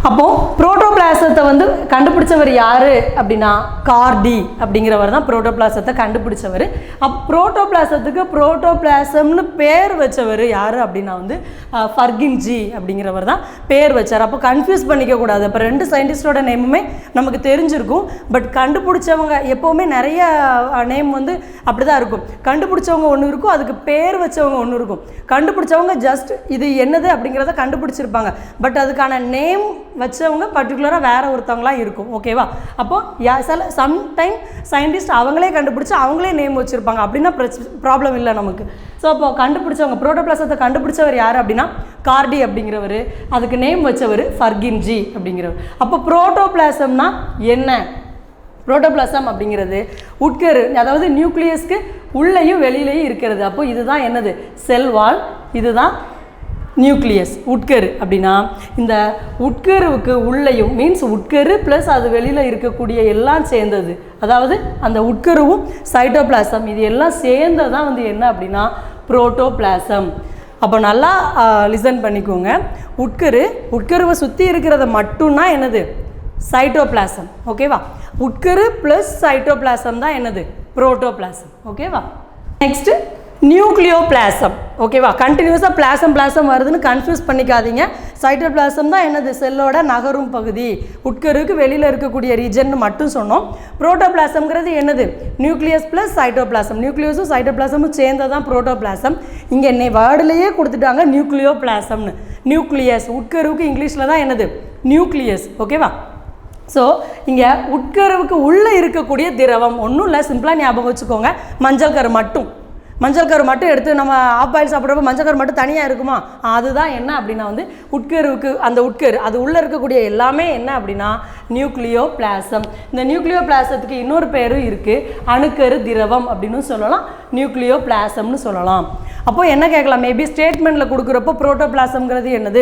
அப்போ புரோட்டோபிளாசத்தை வந்து கண்டுபிடிச்சவர் யாரு அப்படின்னா கார்டி அப்படிங்கிறவர் தான் புரோட்டோபிளாசத்தை கண்டுபிடிச்சவர். புரோட்டோபிளாசத்துக்கு புரோட்டோபிளாசம்னு பேர் வச்சவர் யாரு அப்படின்னா வந்து ஃபர்கின்ஜி அப்படிங்கிறவர் தான் பேர் வச்சார். அப்போ கன்ஃபியூஸ் பண்ணிக்க கூடாது. இப்போ ரெண்டு சயின்டிஸ்டோட நேமுமே நமக்கு தெரிஞ்சிருக்கும். பட் கண்டுபிடிச்சவங்க எப்போவுமே நிறைய நேம் வந்து அப்படி தான் இருக்கும். கண்டுபிடிச்சவங்க ஒன்று இருக்கும், அதுக்கு பேர் வச்சவங்க ஒன்று இருக்கும். கண்டுபிடிச்சவங்க ஜஸ்ட் இது என்னது அப்படிங்கிறத கண்டுபிடிச்சிருப்பாங்க. பட் அதுக்கான நேம் வச்சவங்க பர்டிகுலராக வேற ஒருத்தவங்களாம் இருக்கும். ஓகேவா? அப்போ சம்டைம் சயின்டிஸ்ட் அவங்களே கண்டுபிடிச்சி அவங்களே நேம் வச்சுருப்பாங்க. அப்படின்னா ப்ராப்ளம் இல்லை நமக்கு. ஸோ அப்போ கண்டுபிடிச்சவங்க புரோட்டோபிளாசத்தை கண்டுபிடிச்சவர் யார் அப்படின்னா கார்டி அப்படிங்கிறவர். அதுக்கு நேம் வச்சவர் ஃபர்கின்ஜி அப்படிங்கிறவர். அப்போ புரோட்டோபிளாசம்னா என்ன? புரோட்டோபிளாசம் அப்படிங்கிறது உட்கரு, அதாவது நியூக்ளியஸ்க்கு உள்ளேயும் வெளியிலையும் இருக்கிறது. அப்போ இதுதான் என்னது? செல் வால். இதுதான் நியூக்ளியஸ், உட்கரு. அப்படின்னா இந்த உட்கருவுக்கு உள்ளேயும் மீன்ஸ் உட்கரு ப்ளஸ் அது வெளியில் இருக்கக்கூடிய எல்லாம் சேர்ந்தது. அதாவது அந்த உட்கருவும் சைட்டோபிளாசம் இது எல்லாம் சேர்ந்ததான் வந்து என்ன அப்படின்னா புரோட்டோபிளாசம். அப்போ நல்லா லிசன் பண்ணிக்கோங்க. உட்கருவை சுற்றி இருக்கிறத மட்டும்னா என்னது? சைட்டோபிளாசம். ஓகேவா? உட்கரு ப்ளஸ் சைட்டோபிளாசம் தான் என்னது? புரோட்டோபிளாசம். ஓகேவா? Next nucleoplasm. ஓகேவா? கண்டினியூஸாக பிளாசம் வருதுன்னு கன்ஃபியூஸ் பண்ணிக்காதீங்க. சைட்டோபிளாசம் தான் என்னது? செல்லோட நகரும் பகுதி. உட்கருக்கு வெளியில் இருக்கக்கூடிய ரீஜன் மட்டும் சொன்னோம். புரோட்டோபிளாசம்ங்கிறது என்னது? Nucleus plus cytoplasm. நியூக்ளியஸும் சைட்டோபிளாசமும் சேர்ந்ததான் புரோட்டோபிளாசம். இங்கே வேர்டுலேயே கொடுத்துட்டாங்க நியூக்ளியோபிளாசம்னு. நியூக்ளியஸ் உட்கருவுக்கு இங்கிலீஷில் தான் என்னது? நியூக்ளியஸ். ஓகேவா? ஸோ இங்கே உட்கருவுக்கு உள்ளே இருக்கக்கூடிய திரவம் ஒன்றும் இல்லை, சிம்பிளாக ஞாபகம் வச்சுக்கோங்க. மஞ்சள் கரு மட்டும் எடுத்து நம்ம ஆஃப் பாயில் சாப்பிட்றப்ப மஞ்சள் கரு மட்டும் தனியாக இருக்குமா? அதுதான் என்ன அப்படின்னா வந்து உட்கருவுக்கு அந்த உட்கரு அது உள்ளே இருக்கக்கூடிய எல்லாமே என்ன அப்படின்னா நியூக்ளியோபிளாசம். இந்த நியூக்ளியோபிளாசத்துக்கு இன்னொரு பேரும் இருக்குது, அணுக்கரு திரவம் அப்படின்னு சொல்லலாம், நியூக்ளியோபிளாசம்னு சொல்லலாம். அப்போ என்ன கேட்கலாம்? மேபி ஸ்டேட்மெண்ட்டில் கொடுக்குறப்போ புரோட்டோபிளாசம்ங்கிறது என்னது,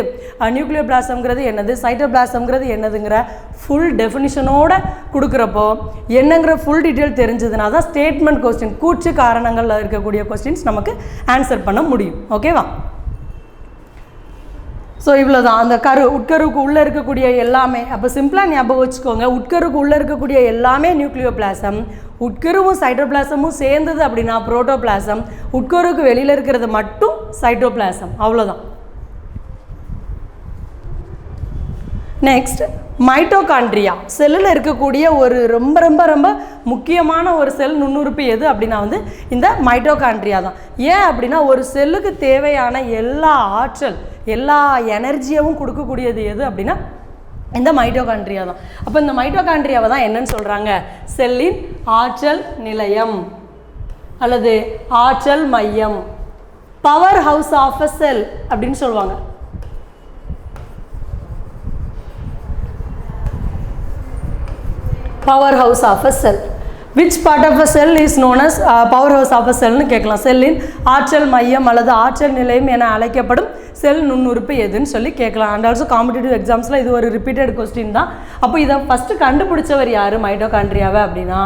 நியூக்ளியோபிளாசம்ங்கிறது என்னது, சைட்டோபிளாசம்ங்கிறது என்னதுங்கிற ஃபுல் டெஃபினிஷனோட கொடுக்குறப்போ என்னங்கிற ஃபுல் டீட்டெயில் தெரிஞ்சதுனா தான் ஸ்டேட்மெண்ட் கொஸ்டின், கூற்று காரணங்களில் இருக்கக்கூடிய கொஸ்டின்ஸ் நமக்கு ஆன்சர் பண்ண முடியும். ஓகேவா? ஸோ இவ்வளோ தான் அந்த உட்கருவுக்கு உள்ளே இருக்கக்கூடிய எல்லாமே. அப்போ சிம்பிளாக ஞாபகம் வச்சுக்கோங்க, உட்கருவுக்கு உள்ளே இருக்கக்கூடிய எல்லாமே நியூக்ளியோபிளாசம். உட்கருவும் சைட்டோபிளாசமும் சேர்ந்தது அப்படின்னா புரோட்டோபிளாசம். உட்கருவுக்கு வெளியில் இருக்கிறது மட்டும் சைட்டோபிளாசம். அவ்வளோதான். Next mitochondria. செல்லில் இருக்கக்கூடிய ஒரு ரொம்ப ரொம்ப ரொம்ப முக்கியமான ஒரு செல் நுண்ணுறுப்பு எது அப்படின்னா வந்து இந்த மைட்டோகாண்ட்ரியா தான். ஏன் அப்படின்னா ஒரு செல்லுக்கு தேவையான எல்லா ஆற்றல் எல்லா எனர்ஜியவும் கொடுக்கக்கூடியது எது அப்படின்னா இந்த மைட்டோகாண்ட்ரியா தான். அப்போ இந்த மைட்டோகாண்ட்ரியாவை தான் என்னன்னு சொல்கிறாங்க? செல்லின் ஆற்றல் நிலையம் அல்லது ஆற்றல் மையம், power house of a cell அப்படின்னு சொல்லுவாங்க. Power house of a cell. Which part of a cell is known as power house of a செல்னு கேட்கலாம். செல்லின் ஆற்றல் மையம் அல்லது ஆற்றல் நிலையம் என அழைக்கப்படும் செல் நுண்ணுறுப்பு எதுன்னு சொல்லி கேட்கலாம். அண்ட் ஆல்சோ காம்படிட்டிவ் எக்ஸாம்ஸில் இது ஒரு ரிப்பீட்டட் கொஸ்டின் தான். அப்போ இதை ஃபஸ்ட்டு கண்டுபிடிச்சவர் யார் மைட்டோகாண்ட்ரியாவை அப்படின்னா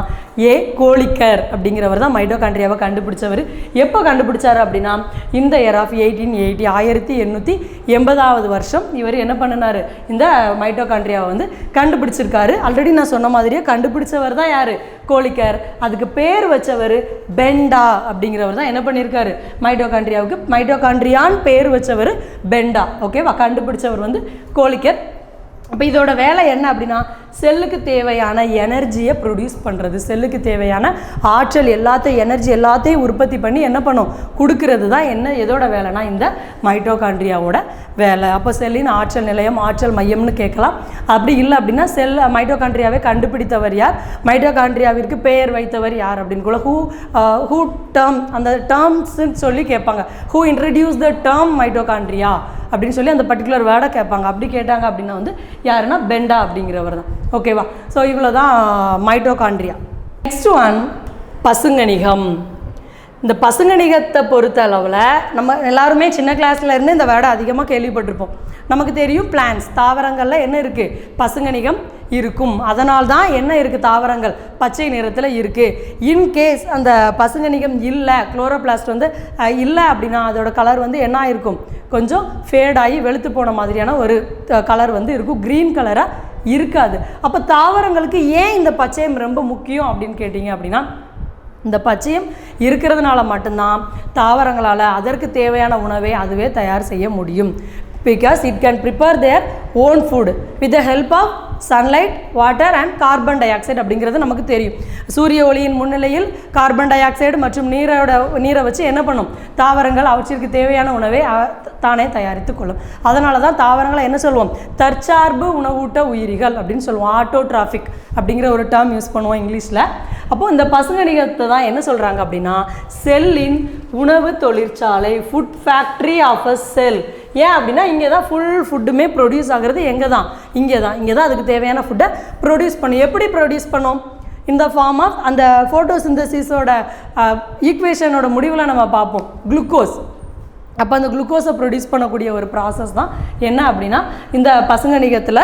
கோலிக்கர் அப்படிங்கிறவர் தான் மைட்டோகாண்ட்ரியாவை கண்டுபிடிச்சவர். எப்போ கண்டுபிடிச்சார் அப்படின்னா இந்த இயர் ஆஃப் 1880 1880வது வருஷம் இவர் என்ன பண்ணினார், இந்த மைட்டோகாண்ட்ரியாவை வந்து கண்டுபிடிச்சிருக்காரு. ஆல்ரெடி நான் சொன்ன மாதிரியே கண்டுபிடிச்சவர் தான் யார், கோலிக்கர். அதுக்கு பேர் வச்சவர் பெண்டா அப்படிங்கிறவர் தான் என்ன பண்ணியிருக்காரு, மைட்டோகாண்ட்ரியாவுக்கு மைட்டோகாண்ட்ரியான் பேர் வச்சவர் பெண்டா. ஓகேவா, கண்டுபிடிச்சவர் வந்து கோலிக்கர். அப்போ இதோட வேலை என்ன அப்படின்னா செல்லுக்கு தேவையான எனர்ஜியை ப்ரொடியூஸ் பண்ணுறது, செல்லுக்கு தேவையான ஆற்றல் எனர்ஜி எல்லாத்தையும் உற்பத்தி பண்ணி என்ன பண்ணும், கொடுக்கறது தான் என்ன எதோட வேலைனா இந்த மைட்டோகாண்ட்ரியாவோட வேலை. அப்போ செல்லின் ஆற்றல் நிலையம் ஆற்றல் மையம்னு கேட்கலாம். அப்படி இல்லை அப்படின்னா மைட்டோகாண்ட்ரியாவை கண்டுபிடித்தவர் யார், மைட்டோகாண்ட்ரியாவிற்கு பெயர் வைத்தவர் யார் அப்படின்னு கூட ஹூ டேர்ம் அந்த டேர்ம்ஸ்ன்னு சொல்லி கேட்பாங்க. Who introduce the term mitochondria அப்படின்னு சொல்லி அந்த பர்டிகுலர் வேர்டை கேட்பாங்க. அப்படி கேட்டாங்க அப்படின்னா வந்து யாருன்னா பெண்டா அப்படிங்கிறவர் தான். ஓகேவா, ஸோ இவ்வளோ தான் மைட்டோகாண்ட்ரியா. Next one பசுங்கணிகம். இந்த பசுங்கணிகத்தை பொறுத்த அளவில் நம்ம எல்லாருமே சின்ன கிளாஸில் இருந்து இந்த வேர்டை அதிகமாக கேள்விப்பட்டிருப்போம். நமக்கு தெரியும் பிளான்ஸ் தாவரங்களில் என்ன இருக்குது, பசுங்கணிகம் இருக்கும். அதனால் தான் என்ன இருக்குது, தாவரங்கள் பச்சை நிறத்தில் இருக்குது. இன்கேஸ் அந்த பசுங்கணிகம் இல்லை, குளோரோபிளாஸ்ட் வந்து இல்லை அப்படின்னா அதோட கலர் வந்து என்ன ஆகிருக்கும், கொஞ்சம் ஃபேடாகி வெளுத்து போன மாதிரியான ஒரு கலர் வந்து இருக்கும், க்ரீன் கலராக இருக்காது. அப்போ தாவரங்களுக்கு ஏன் இந்த பச்சையம் ரொம்ப முக்கியம் அப்படின்னு கேட்டிங்க அப்படின்னா இந்த பச்சையம் இருக்கிறதுனால மட்டும்தான் தாவரங்களால் அதற்கு தேவையான உணவை அதுவே தயார் செய்ய முடியும். because it can prepare their own food with the help of sunlight, water and carbon dioxide அப்படிங்கிறது நமக்கு தெரியும். சூரிய ஒளியின் முன்னிலையில் கார்பன் டை ஆக்சைடு மற்றும் நீரை வச்சு என்ன பண்ணும், தாவரங்கள் அவற்றிற்கு தேவையான உணவை தானே தயாரித்து கொள்ளும். அதனால தான் தாவரங்களை என்ன சொல்லுவோம், தற்சார்பு உணவூட்ட உயிரிகள் அப்படின்னு சொல்லுவோம். ஆட்டோட்ராஃபிக் அப்படிங்கிற ஒரு டேர்ம் யூஸ் பண்ணுவோம் இங்கிலீஷில். அப்போது இந்த பசுங்கணிகத்தை தான் என்ன சொல்கிறாங்க அப்படின்னா செல்லின் உணவு தொழிற்சாலை, ஃபுட் ஃபேக்ட்ரி ஆஃப் அ செல். ஏன் அப்படின்னா இங்கே தான் ஃபுட்டுமே ப்ரொடியூஸ் ஆகிறது, இங்கே தான் அதுக்கு தேவையான ஃபுட்டை ப்ரொடியூஸ் பண்ணும். எப்படி ப்ரொடியூஸ் பண்ணோம், இந்த ஃபார்ம் ஆஃப் அந்த ஃபோட்டோசிந்தசிஸோட ஈக்குவேஷனோட முடிவில் நம்ம பார்ப்போம் குளுக்கோஸ். அப்போ அந்த குளுக்கோஸை ப்ரொடியூஸ் பண்ணக்கூடிய ஒரு ப்ராசஸ் தான் என்ன அப்படின்னா இந்த பசுங்கணிகத்தில்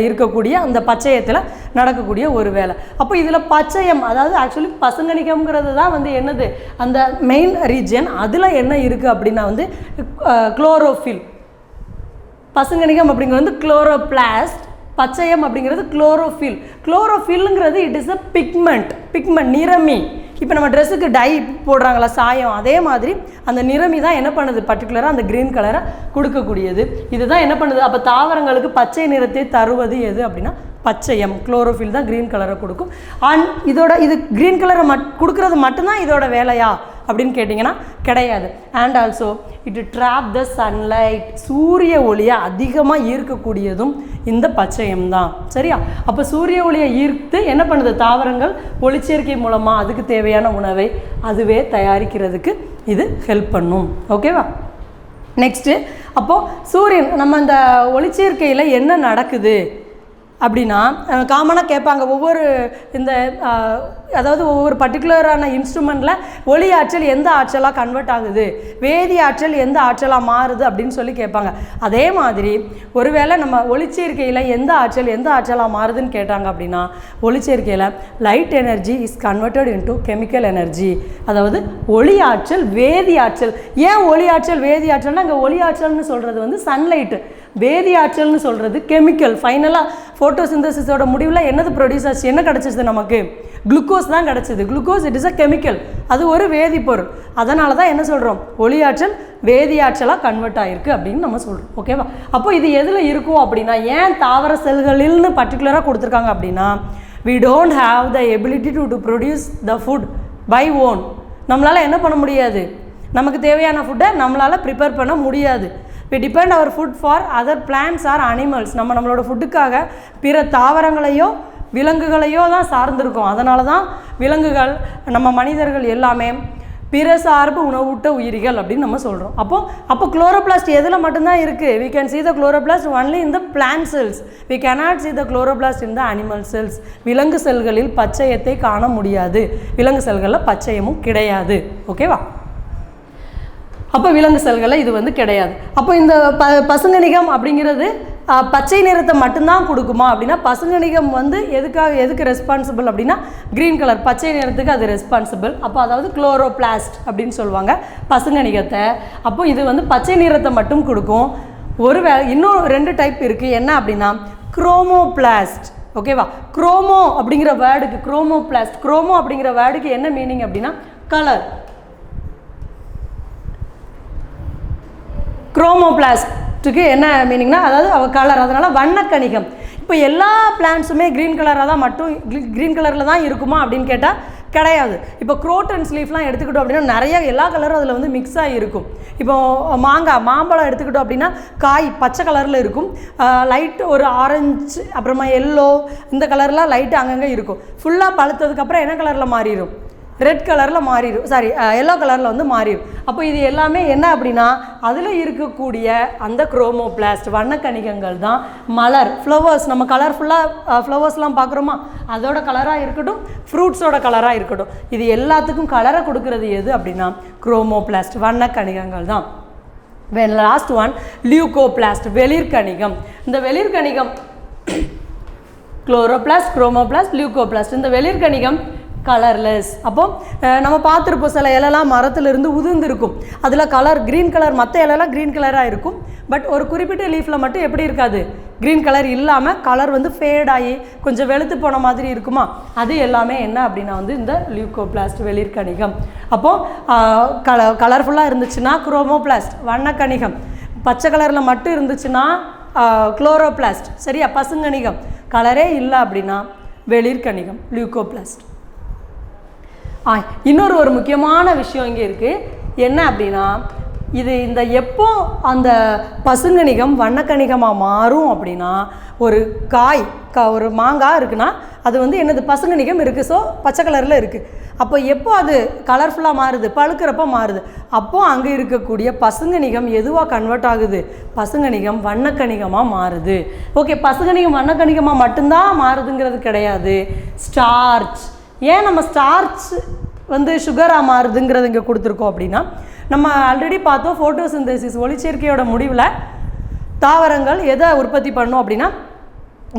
இருக்கக்கூடிய அந்த பச்சையத்தில் நடக்கக்கூடிய ஒரு வேலை. அப்போ இதில் பச்சையம் அதாவது ஆக்சுவலி பசுங்கணிகம்ங்கிறது தான் வந்து என்னது அந்த மெயின் ரீஜன். அதில் என்ன இருக்குது அப்படின்னா வந்து குளோரோஃபில். பசுங்கணிகம் அப்படிங்கிறது வந்து குளோரோபிளாஸ்ட், பச்சையம் அப்படிங்கிறது குளோரோஃபில். குளோரோஃபில்ங்கிறது இட் இஸ் அ பிக்மெண்ட் நிறமி. இப்போ நம்ம ட்ரெஸ்ஸுக்கு டை போடுறாங்களா சாயம், அதே மாதிரி அந்த நிறமி தான் என்ன பண்ணுது, பர்டிகுலராக அந்த க்ரீன் கலரை கொடுக்கக்கூடியது. இதுதான் என்ன பண்ணுது, அப்போ தாவரங்களுக்கு பச்சை நிறத்தை தருவது எது அப்படின்னா பச்சையம். குளோரோஃபில் தான் க்ரீன் கலரை கொடுக்கும். இது க்ரீன் கலரை கொடுக்கறது மட்டும்தான் இதோட வேலையா அப்படின்னு கேட்டிங்கன்னா கிடையாது. And also it drop the sunlight. சூரிய ஒளியை அதிகமாக ஈர்க்கக்கூடியதும் இந்த பச்சையம் தான். சரியா, அப்போ சூரிய ஒளியை ஈர்த்து என்ன பண்ணுது, தாவரங்கள் ஒளிச்சேர்க்கை மூலமாக அதுக்கு தேவையான உணவை அதுவே தயாரிக்கிறதுக்கு இது ஹெல்ப் பண்ணும். ஓகேவா, நெக்ஸ்ட்டு அப்போது சூரியன் நம்ம இந்த ஒளிச்சேர்க்கையில் என்ன நடக்குது அப்படின்னா காமனாக கேட்பாங்க. ஒவ்வொரு பர்டிகுலரான இன்ஸ்ட்ருமெண்ட்டில் ஒளி ஆற்றல் எந்த ஆற்றலாக கன்வெர்ட் ஆகுது, வேதி ஆற்றல் எந்த ஆற்றலாக மாறுது அப்படின்னு சொல்லி கேட்பாங்க. அதே மாதிரி ஒருவேளை நம்ம ஒளிச்சேர்க்கையில் எந்த ஆற்றலாக மாறுதுன்னு கேட்டாங்க அப்படின்னா ஒளிச்சேர்க்கையில் light energy is converted into chemical energy. அதாவது ஒளி ஆற்றல் வேதி ஆற்றல். ஏன் ஒளி ஆற்றல் வேதி ஆற்றல்னா இங்கே ஒளி ஆற்றல்னு சொல்கிறது வந்து சன்லைட்டு, வேதி ஆற்றல்னு சொல்கிறது கெமிக்கல். ஃபைனலாக ஃபோட்டோசிந்தசிஸோட முடிவில் என்னது ப்ரொடியூஸ் ஆச்சு, என்ன கிடச்சிது நமக்கு, குளுக்கோஸ் தான் கிடச்சிது. Glucose it is a chemical, அது ஒரு வேதிப்பொருள். அதனால தான் என்ன சொல்கிறோம், ஒளி ஆற்றல் வேதி ஆற்றலாக கன்வெர்ட் ஆகிருக்கு அப்படின்னு நம்ம சொல்கிறோம். ஓகேவா, அப்போ இது எதில் இருக்கும் அப்படின்னா ஏன் தாவர செல்களில்னு பர்டிகுலராக கொடுத்துருக்காங்க அப்படின்னா we don't have the ability to produce the food by own. நம்மளால் என்ன பண்ண முடியாது, நமக்கு தேவையான ஃபுட்டை நம்மளால் ப்ரிப்பேர் பண்ண முடியாது. we depend our food for other plants or animals. நம்மளோட ஃபுட்டுக்காக பிற தாவரங்களையோ விலங்குகளையோ தான் சார்ந்திருக்கோம். அதனால தான் விலங்குகள் நம்ம மனிதர்கள் எல்லாமே பிற சார்பு உணவூட்ட உயிரிகள் அப்படின்னு நம்ம சொல்கிறோம். அப்போ குளோரோபிளாஸ்ட் எதில் மட்டும்தான் இருக்குது? we can see the chloroplast only in the plant cells. we cannot see the chloroplast in the animal cells. விலங்கு செல்களில் பச்சையத்தை காண முடியாது. விலங்கு செல்களில் பச்சையமும் கிடையாது. ஓகேவா? அப்போ விலங்கு செல்களில் இது வந்து கிடையாது. அப்போ இந்த பசுங்கணிகம் அப்படிங்கிறது பச்சை நிறத்தை மட்டும்தான் கொடுக்குமா அப்படின்னா, பசுங்கணிகம் வந்து எதுக்கு ரெஸ்பான்சிபிள் அப்படின்னா க்ரீன் கலர் பச்சை நிறத்துக்கு அது ரெஸ்பான்சிபிள். அப்போ அதாவது குளோரோபிளாஸ்ட் அப்படின்னு சொல்லுவாங்க பசுங்கணிகத்தை. அப்போ இது வந்து பச்சை நிறத்தை மட்டும் கொடுக்கும். இன்னும் 2 டைப் இருக்குது. என்ன அப்படின்னா குரோமோபிளாஸ்ட். ஓகேவா? குரோமோ அப்படிங்கிற வேர்டுக்கு குரோமோபிளாஸ்ட், குரோமோ அப்படிங்கிற வேர்டுக்கு என்ன மீனிங் அப்படின்னா கலர். குரோமோபிளாஸ்ட்டுக்கு என்ன மீனிங்னா அதாவது கலர். அதனால் வண்ணக்கணிகம். இப்போ எல்லா பிளான்ட்ஸுமே க்ரீன் கலராக தான் க்ரீன் கலரில் தான் இருக்குமா அப்படின்னு கேட்டால் கிடையாது. இப்போ குரோட்டன்ஸ் லீஃப்லாம் எடுத்துக்கிட்டோம் அப்படின்னா நிறைய எல்லா கலரும் அதில் வந்து மிக்ஸ் ஆகி இருக்கும். இப்போ மாம்பழம் எடுத்துக்கிட்டோம் அப்படின்னா காய் பச்சை கலரில் இருக்கும், லைட் ஒரு ஆரஞ்சு அப்புறமா எல்லோ இந்த கலர்லாம் லைட்டு அங்கங்கே இருக்கும். ஃபுல்லாக பழுத்ததுக்கப்புறம் என்ன கலரில் மாறிடும்? ரெட் கலரில் மாறிடும், எல்லோ கலரில் வந்து மாறிடும். அப்போ இது எல்லாமே என்ன அப்படின்னா அதில் இருக்கக்கூடிய அந்த குரோமோபிளாஸ்ட் வண்ணக்கணிகங்கள் தான் மலர், ஃப்ளவர்ஸ். நம்ம கலர்ஃபுல்லாக ஃப்ளவர்ஸ்லாம் பார்க்குறோமா, அதோட கலராக இருக்கட்டும், ஃப்ரூட்ஸோட கலராக இருக்கட்டும், இது எல்லாத்துக்கும் கலரை கொடுக்கறது எது அப்படின்னா குரோமோபிளாஸ்ட் வண்ணக்கணிகங்கள் தான். லாஸ்ட் ஒன் லியூகோபிளாஸ்ட் வெளிர்கணிகம். இந்த வெளிர்கணிகம் குளோரோபிளாஸ்ட், குரோமோபிளாஸ்ட், லியூகோபிளாஸ்ட். இந்த வெளிர்கணிகம் கலர்லெஸ். அப்போ நம்ம பார்த்துருப்போம் சில இலைலாம் மரத்துலேருந்து உதிர்ந்துருக்கும், அதில் கலர் க்ரீன் கலர், மற்ற இலைலாம் க்ரீன் கலராக இருக்கும். பட் ஒரு குறிப்பிட்ட லீஃபில் மட்டும் எப்படி இருக்காது? க்ரீன் கலர் இல்லாமல் கலர் வந்து ஃபேட் ஆகி கொஞ்சம் வெளுத்து போன மாதிரி இருக்குமா, அது எல்லாமே என்ன அப்படின்னா வந்து இந்த லியூகோபிளாஸ்ட் வெளிர்கணிகம். அப்போது கலர்ஃபுல்லாக இருந்துச்சுன்னா குரோமோபிளாஸ்ட் வண்ணக்கணிகம், பச்சை கலரில் மட்டும் இருந்துச்சுன்னா குளோரோபிளாஸ்ட், சரியா பசுங்கணிகம். கலரே இல்லை அப்படின்னா வெளிர்கணிகம் லியூகோபிளாஸ்ட். இன்னொரு முக்கியமான விஷயம் இங்கே இருக்குது. என்ன அப்படின்னா இந்த எப்போ அந்த பசுங்கணிகம் வண்ணக்கணிகமாக மாறும் அப்படின்னா, ஒரு ஒரு மாங்காய் இருக்குன்னா அது வந்து என்னது பசுங்கணிகம் இருக்குது, ஸோ பச்சை கலரில் இருக்குது. அப்போ எப்போ அது கலர்ஃபுல்லாக மாறுது? பழுக்கிறப்ப மாறுது. அப்போது அங்கே இருக்கக்கூடிய பசுங்கணிகம் எதுவாக கன்வெர்ட் ஆகுது? பசுங்கணிகம் வண்ணக்கணிகமாக மாறுது. ஓகே, பசுங்கணிகம் வண்ணக்கணிகமாக மட்டும்தான் மாறுதுங்கிறது கிடையாது. ஸ்டார்ச், ஏன் நம்ம ஸ்டார்ச் வந்து சுகராக மாறுதுங்கிறது இங்கே கொடுத்துருக்கோம் அப்படின்னா, நம்ம ஆல்ரெடி பார்த்தோம் ஃபோட்டோசிந்தசிஸ் ஒளிச்சேர்க்கையோட முடிவில் தாவரங்கள் எதை உற்பத்தி பண்ணும் அப்படின்னா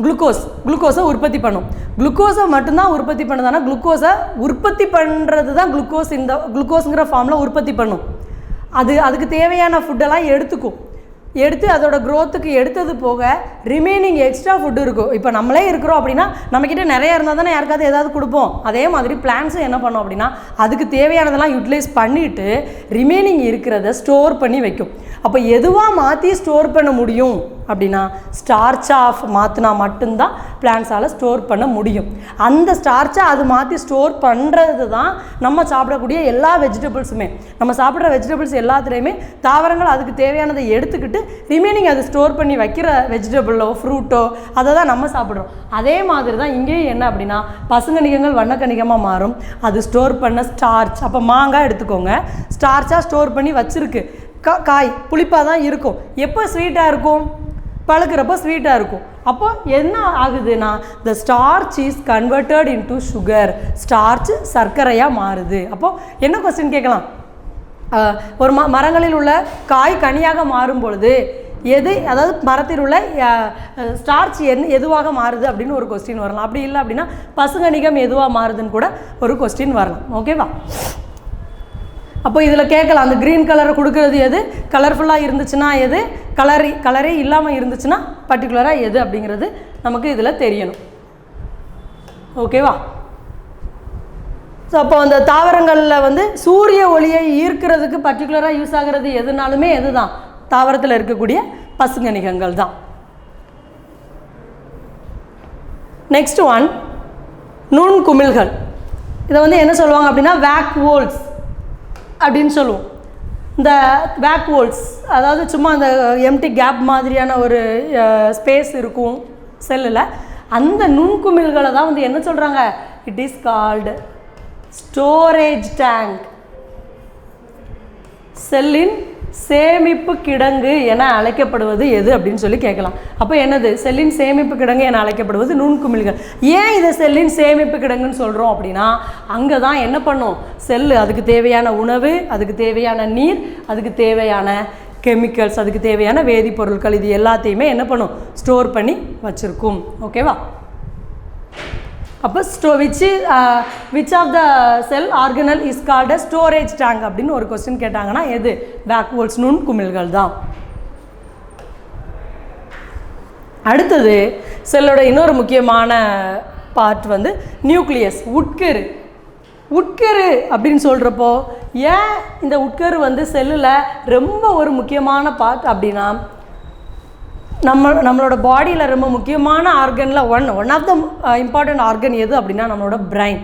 குளுக்கோஸை உற்பத்தி பண்ணும். குளுக்கோஸை மட்டும்தான் உற்பத்தி பண்ணுதானா? குளுக்கோஸை உற்பத்தி பண்ணுறது தான் குளுக்கோஸுங்கிற ஃபார்மில் உற்பத்தி பண்ணும். அதுக்கு தேவையான ஃபுட்டெல்லாம் எடுத்து அதோட க்ரோத்துக்கு எடுத்தது போக ரிமைனிங் எக்ஸ்ட்ரா ஃபுட்டு இருக்கும். இப்போ நம்மளே இருக்கிறோம் அப்படின்னா நம்மக்கிட்ட நிறைய இருந்தால் தானே யாருக்காவது ஏதாவது கொடுப்போம். அதே மாதிரி பிளான்ட்ஸும் என்ன பண்ணோம் அப்படின்னா அதுக்கு தேவையானதெல்லாம் யூட்டிலைஸ் பண்ணிவிட்டு ரிமைனிங் இருக்கிறத ஸ்டோர் பண்ணி வைக்கும். அப்போ எதுவாக மாற்றி ஸ்டோர் பண்ண முடியும் அப்படின்னா ஸ்டார்ச்சாக மாற்றினா மட்டும்தான் பிளான்ட்ஸால் ஸ்டோர் பண்ண முடியும். அந்த ஸ்டார்ச்சை அது மாற்றி ஸ்டோர் பண்ணுறது தான் நம்ம சாப்பிடக்கூடிய எல்லா வெஜிடபிள்ஸுமே. நம்ம சாப்பிட்ற வெஜிடபிள்ஸ் எல்லாத்துலேயுமே தாவரங்கள் அதுக்கு தேவையானதை எடுத்துக்கிட்டு ரிமைனிங் அது ஸ்டோர் பண்ணி வைக்கிற வெஜிடபிளோ ஃப்ரூட்டோ அதை தான் நம்ம சாப்பிட்றோம். அதே மாதிரி தான் இங்கேயும் என்ன அப்படின்னா பசுங்கணிகங்கள் வண்ணக்கணிகமாக மாறும். அது ஸ்டோர் பண்ண ஸ்டார்ச். அப்போ மாங்காய் எடுத்துக்கோங்க, ஸ்டார்ச்சாக ஸ்டோர் பண்ணி வச்சுருக்கு. காய் புளிப்பாக தான் இருக்கும். எப்போ ஸ்வீட்டாக இருக்கும்? பழுக்கிறப்போ ஸ்வீட்டாக இருக்கும். அப்போ என்ன ஆகுதுன்னா the starch is converted into sugar. Starch சர்க்கரையாக மாறுது. அப்போது என்ன கொஸ்டின் கேட்கலாம்? ஒரு மரங்களில் உள்ள காய் கனியாக மாறும் பொழுது அதாவது மரத்தில் உள்ள ஸ்டார்ச் எதுவாக மாறுது அப்படின்னு ஒரு கொஸ்டின் வரலாம். அப்படி இல்லை அப்படின்னா பசுங்கணிகம் எதுவாக மாறுதுன்னு கூட ஒரு கொஸ்டின் வரலாம். ஓகேவா? அப்போ இதில் கேட்கலாம், அந்த க்ரீன் கலரை கொடுக்கறது எது, கலர்ஃபுல்லாக இருந்துச்சுன்னா எது, கலரே இல்லாமல் இருந்துச்சுன்னா பர்டிகுலராக எது அப்படிங்கிறது நமக்கு இதில் தெரியணும். ஓகேவா? ஸோ அப்போ அந்த தாவரங்களில் வந்து சூரிய ஒளியை ஈர்க்கிறதுக்கு பர்டிகுலராக யூஸ் ஆகிறது எதுனாலுமே எது தான்? தாவரத்தில் இருக்கக்கூடிய பசுங்கணிகங்கள் தான். நெக்ஸ்ட் ஒன் நுண்குமிழ்கள். இதை வந்து என்ன சொல்லுவாங்க அப்படின்னா வேக்யூல்ஸ் அப்படின்னு சொல்லுவோம். இந்த வேக்யூல்ஸ் அதாவது சும்மா அந்த எம்டி கேப் மாதிரியான ஒரு ஸ்பேஸ் இருக்கும் செல்லில். அந்த நுண்குமிழ்களை தான் வந்து என்ன சொல்கிறாங்க? It is called storage tank. செல்லின் சேமிப்பு கிடங்கு என அழைக்கப்படுவது எது அப்படின்னு சொல்லி கேட்கலாம். அப்போ என்னது? செல்லின் சேமிப்பு கிடங்கு என அழைக்கப்படுவது நுண்குமிழ்கள். ஏன் இதை செல்லின் சேமிப்பு கிடங்குன்னு சொல்கிறோம் அப்படின்னா, அங்கே தான் என்ன பண்ணும், செல்லு அதுக்கு தேவையான உணவு, அதுக்கு தேவையான நீர், அதுக்கு தேவையான கெமிக்கல்ஸ், அதுக்கு தேவையான வேதிப்பொருட்கள், இது எல்லாத்தையுமே என்ன பண்ணும், ஸ்டோர் பண்ணி வச்சுருக்கும். ஓகேவா? அப்போ which of the cell organelle is called a storage tank அப்படின்னு ஒரு கொஸ்டின் கேட்டாங்கன்னா எது? வேக்யூல்ஸ், நுண்குமிழ்கள் தான். அடுத்தது செல்லோட இன்னொரு முக்கியமான பார்ட் வந்து நியூக்ளியஸ், உட்கரு. உட்கரு அப்படின்னு சொல்கிறப்போ ஏன் இந்த உட்கரு வந்து செல்லில் ரொம்ப ஒரு முக்கியமான பார்ட் அப்படின்னா, நம்மளோட பாடியில் ரொம்ப முக்கியமான ஆர்கனில் one of the important organ எது அப்படின்னா நம்மளோட பிரெயின்.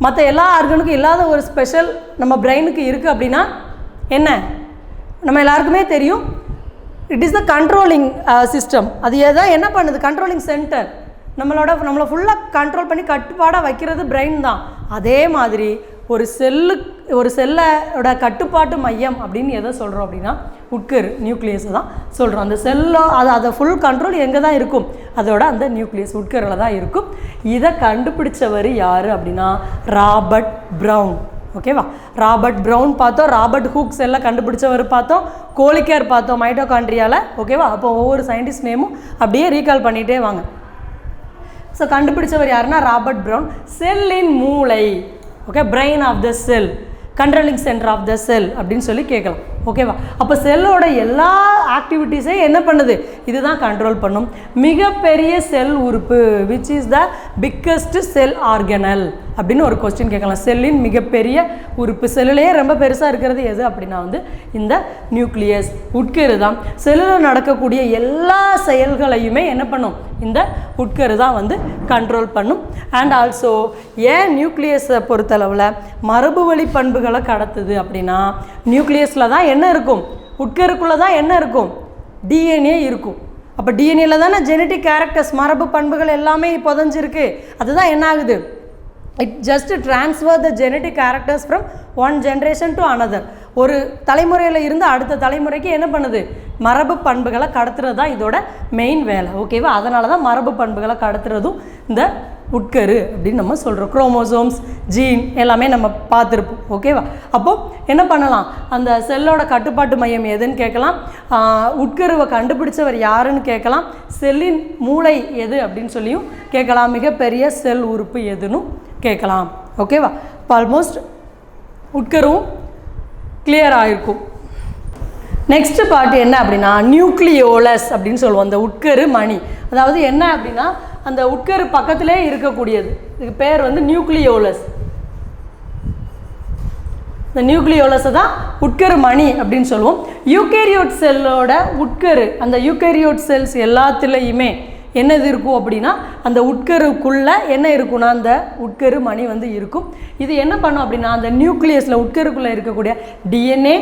மற்ற எல்லா ஆர்கனுக்கும் இல்லாத ஒரு ஸ்பெஷல் நம்ம பிரெயினுக்கு இருக்குது அப்படின்னா என்ன? நம்ம எல்லாருக்குமே தெரியும், it is the controlling system. அது எதாவது என்ன பண்ணுது? Controlling centre. நம்மளை ஃபுல்லாக கண்ட்ரோல் பண்ணி கட்டுப்பாடாக வைக்கிறது பிரெயின் தான். அதே மாதிரி ஒரு செல்லோட கட்டுப்பாட்டு மையம் அப்படின்னு எதை சொல்கிறோம் அப்படின்னா உட்கரு, நியூக்ளியஸை தான் சொல்கிறோம். அந்த அதை ஃபுல் கண்ட்ரோல் எங்கே தான் இருக்கும்? அதோட அந்த நியூக்ளியஸ் உட்கரில் தான் இருக்கும். இதை கண்டுபிடிச்சவர் யார் அப்படின்னா ராபர்ட் ப்ரவுன். ஓகேவா? ராபர்ட் ப்ரவுன் பார்த்தோம், ராபர்ட் ஹூக் செல்லை கண்டுபிடிச்சவர் பார்த்தோம், கோலிகேர் பார்த்தோம் மைட்டோகாண்ட்ரியாவில். ஓகேவா? அப்போ ஒவ்வொரு சயின்டிஸ்ட் நேமும் அப்படியே ரீகால் பண்ணிகிட்டே வாங்க. ஸோ கண்டுபிடிச்சவர் யாருன்னா ராபர்ட் ப்ரவுன். செல்லின் மூளை, okay, brain of the cell, controlling centre of the cell அப்படின்னு சொல்லி கேட்கலாம். ஓகேவா? அப்போ செல்லோட எல்லா ஆக்டிவிட்டீஸையும் என்ன பண்ணுது? இதுதான் கண்ட்ரோல் பண்ணும். மிகப்பெரிய செல் உறுப்பு, which is the biggest sell organelle அப்படின்னு ஒரு கொஸ்டின் கேட்கலாம். செல்லின் மிகப்பெரிய உறுப்பு, செல்லுலேயே ரொம்ப பெருசாக இருக்கிறது எது அப்படின்னா வந்து இந்த நியூக்ளியஸ், உட்கரு தான். செல்லில் நடக்கக்கூடிய எல்லா செயல்களையுமே என்ன பண்ணும்? இந்த உட்கரு தான் வந்து கண்ட்ரோல் பண்ணும். அண்ட் ஆல்சோ ஏன் நியூக்ளியஸை பொறுத்தளவில் மரபு வழி பண்புகளை கடத்துது அப்படின்னா, நியூக்ளியஸில் தான் என்ன இருக்கும்? உட்கருக்குள்ளே தான் என்ன இருக்கும்? டிஎன்ஏ இருக்கும். அப்போ டிஎன்ஏல தானே ஜெனட்டிக் கேரக்டர்ஸ், மரபு பண்புகள் எல்லாமே புதஞ்சிருக்கு. அதுதான் என்ன ஆகுது? It just transfer the genetic characters from one generation to another. ஒரு தலைமுறையில் இருந்து அடுத்த தலைமுறைக்கு என்ன பண்ணுது? மரபு பண்புகளை கடத்துறது தான் இதோட மெயின் வேலை. ஓகேவா? அதனால தான் மரபு பண்புகளை கடத்துறதும் இந்த உட்கரு அப்படின்னு நம்ம சொல்கிறோம். குரோமோசோம்ஸ், ஜீன் எல்லாமே நம்ம பார்த்துருப்போம். ஓகேவா? அப்போது என்ன பண்ணலாம்? அந்த செல்லோட கட்டுப்பாட்டு மையம் எதுன்னு கேட்கலாம், உட்கருவை கண்டுபிடிச்சவர் யாருன்னு கேட்கலாம், செல்லின் மூளை எது அப்படின்னு சொல்லியும் கேட்கலாம், மிகப்பெரிய செல் உறுப்பு எதுன்னு கேட்கலாம். ஓகேவா? இப்போ ஆல்மோஸ்ட் உட்கருவும் கிளியர் ஆகிருக்கும். நெக்ஸ்ட் பார்ட் என்ன அப்படின்னா நியூக்ளியோலஸ் அப்படின்னு சொல்லுவோம். அந்த உட்கரு மணி, அதாவது என்ன அப்படின்னா அந்த உட்கரு பக்கத்திலே இருக்கக்கூடியது. இதுக்கு பேர் வந்து நியூக்ளியோலஸ். இந்த நியூக்ளியோலஸை தான் உட்கரு மணி அப்படின்னு சொல்லுவோம். யூகேரியோட் செல்லோட உட்கரு, அந்த யூகேரியோட் செல்ஸ் எல்லாத்துலேயுமே என்னது இருக்கும் அப்படின்னா அந்த உட்கருக்குள்ளே என்ன இருக்குன்னா அந்த உட்கரு மணி வந்து இருக்கும். இது என்ன பண்ணும் அப்படின்னா அந்த நியூக்ளியஸில் உட்கருக்குள்ளே இருக்கக்கூடிய டிஎன்ஏ,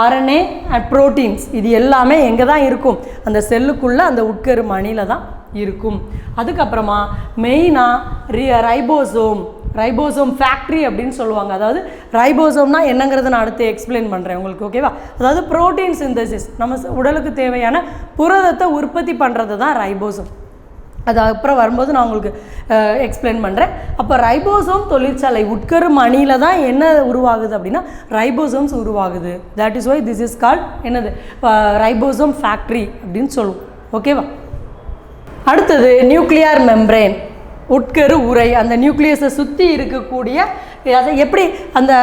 ஆர்என்ஏ அண்ட் ப்ரோட்டீன்ஸ் இது எல்லாமே எங்கே தான் இருக்கும்? அந்த செல்லுக்குள்ளே அந்த உட்கரு மணியில் தான் இருக்கும். அதுக்கப்புறமா மெயினாக ரைபோசோம் ஃபேக்ட்ரி அப்படின்னு சொல்லுவாங்க. அதாவது ரைபோசோம்னா என்னங்கிறத நான் அடுத்து எக்ஸ்பிளைன் பண்ணுறேன் உங்களுக்கு. ஓகேவா? அதாவது புரோட்டீன் சிந்தசிஸ், நம்ம உடலுக்கு தேவையான புரதத்தை உற்பத்தி பண்ணுறது தான் ரைபோசோம். அது அப்புறம் வரும்போது நான் உங்களுக்கு எக்ஸ்பிளைன் பண்ணுறேன். அப்போ ரைபோசோம் தொழிற்சாலை உட்கரு மணியில் தான் என்ன உருவாகுது அப்படின்னா ரைபோசோம்ஸ் உருவாகுது. That is why this is called என்னது ரைபோசோம் ஃபேக்ட்ரி அப்படின்னு சொல்லுவோம். ஓகேவா? அடுத்தது நியூக்ளியர் மெம்பரேன், உட்கரு உறை. அந்த நியூக்ளியஸை சுற்றி இருக்கக்கூடிய, அதை எப்படி அந்த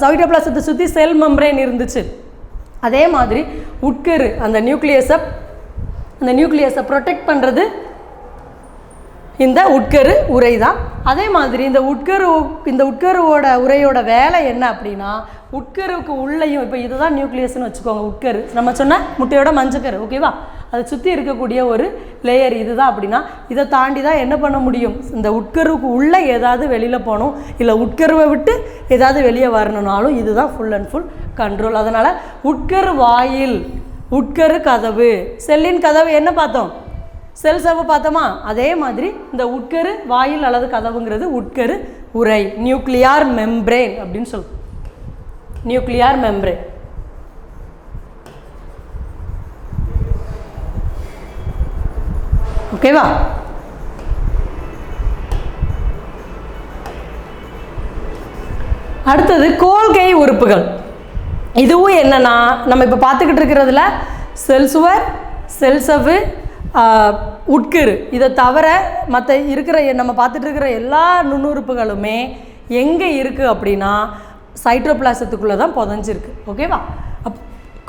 சைட்டோபிளாசத்தை சுற்றி செல் மெம்பரேன் இருந்துச்சு, அதே மாதிரி உட்கரு அந்த நியூக்ளியஸை ப்ரொடெக்ட் பண்ணுறது இந்த உட்கரு உறை தான். அதே மாதிரி இந்த உட்கருவோட உரையோட வேலை என்ன அப்படின்னா உட்கருவுக்கு உள்ளேயும், இப்போ இதுதான் நியூக்ளியஸ்னு வச்சுக்கோங்க. உட்கரு நம்ம சொன்ன முட்டையோட மஞ்சக்கரு. ஓகேவா? அதை சுற்றி இருக்கக்கூடிய ஒரு லேயர் இதுதான் அப்படின்னா இதை தாண்டி தான் என்ன பண்ண முடியும்? இந்த உட்கருவுக்கு உள்ளே ஏதாவது வெளியில் போகணும், இல்லை உட்கருவை விட்டு ஏதாவது வெளியே வரணுனாலும் இதுதான் ஃபுல் அண்ட் ஃபுல் கண்ட்ரோல். அதனால் உட்கரு வாயில், உட்கரு கதவு, செல்லின் கதவு என்ன பார்த்தோம்? செல் சவ்வு பார்த்தோமா? அதே மாதிரி இந்த உட்கரு வாயில் அல்லது கதவுங்கிறது உட்கரு உறை, நியூக்ளியர் மெம்பரேன் அப்படின்னு சொல்லுவோம். Nuclear membrane. ஓகேவா? அடுத்தது கோல்கை உறுப்புகள். இதுவும் என்னன்னா, நம்ம இப்போ பார்த்துக்கிட்டு இருக்கிறதுல செல் சுவர், செல் சவ்வு, உட்கரு, இதை தவிர மற்ற இருக்கிற நம்ம பார்த்துட்டு இருக்கிற எல்லா நுண்ணுறுப்புகளுமே எங்கே இருக்குது அப்படின்னா சைட்டோபிளாசத்துக்குள்ளே தான் புதஞ்சிருக்கு. ஓகேவா?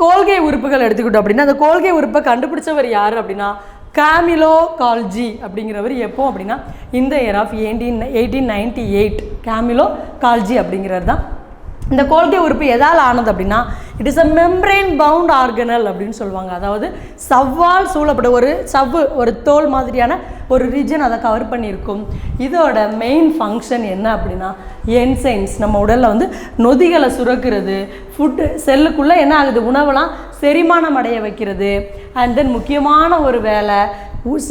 கோல்கை உறுப்புகள் எடுத்துக்கிட்டோம் அப்படின்னா அந்த கோல்கை உறுப்பை கண்டுபிடிச்சவர் யார் அப்படின்னா கேமிலோ கால்ஜி அப்படிங்கிறவர். எப்போ அப்படின்னா இந்த இயர் ஆஃப் 1898 கேமிலோ கால்ஜி அப்படிங்கிறது தான். இந்த கோல்கை உறுப்பு எதால் ஆனது அப்படின்னா it is a membrane bound organelle அப்படின்னு சொல்லுவாங்க. அதாவது சவ்வால் சூழப்பட்ட ஒரு தோல் மாதிரியான ஒரு ரீஜன் அதை கவர் பண்ணியிருக்கும். இதோட மெயின் ஃபங்க்ஷன் என்ன அப்படின்னா என்சைம்ஸ், நம்ம உடலில் வந்து நொதிகளை சுரக்கிறது, ஃபுட்டு செல்லுக்குள்ளே என்ன ஆகுது, உணவெல்லாம் செரிமானம் அடைய வைக்கிறது. அண்ட் தென் முக்கியமான ஒரு வேலை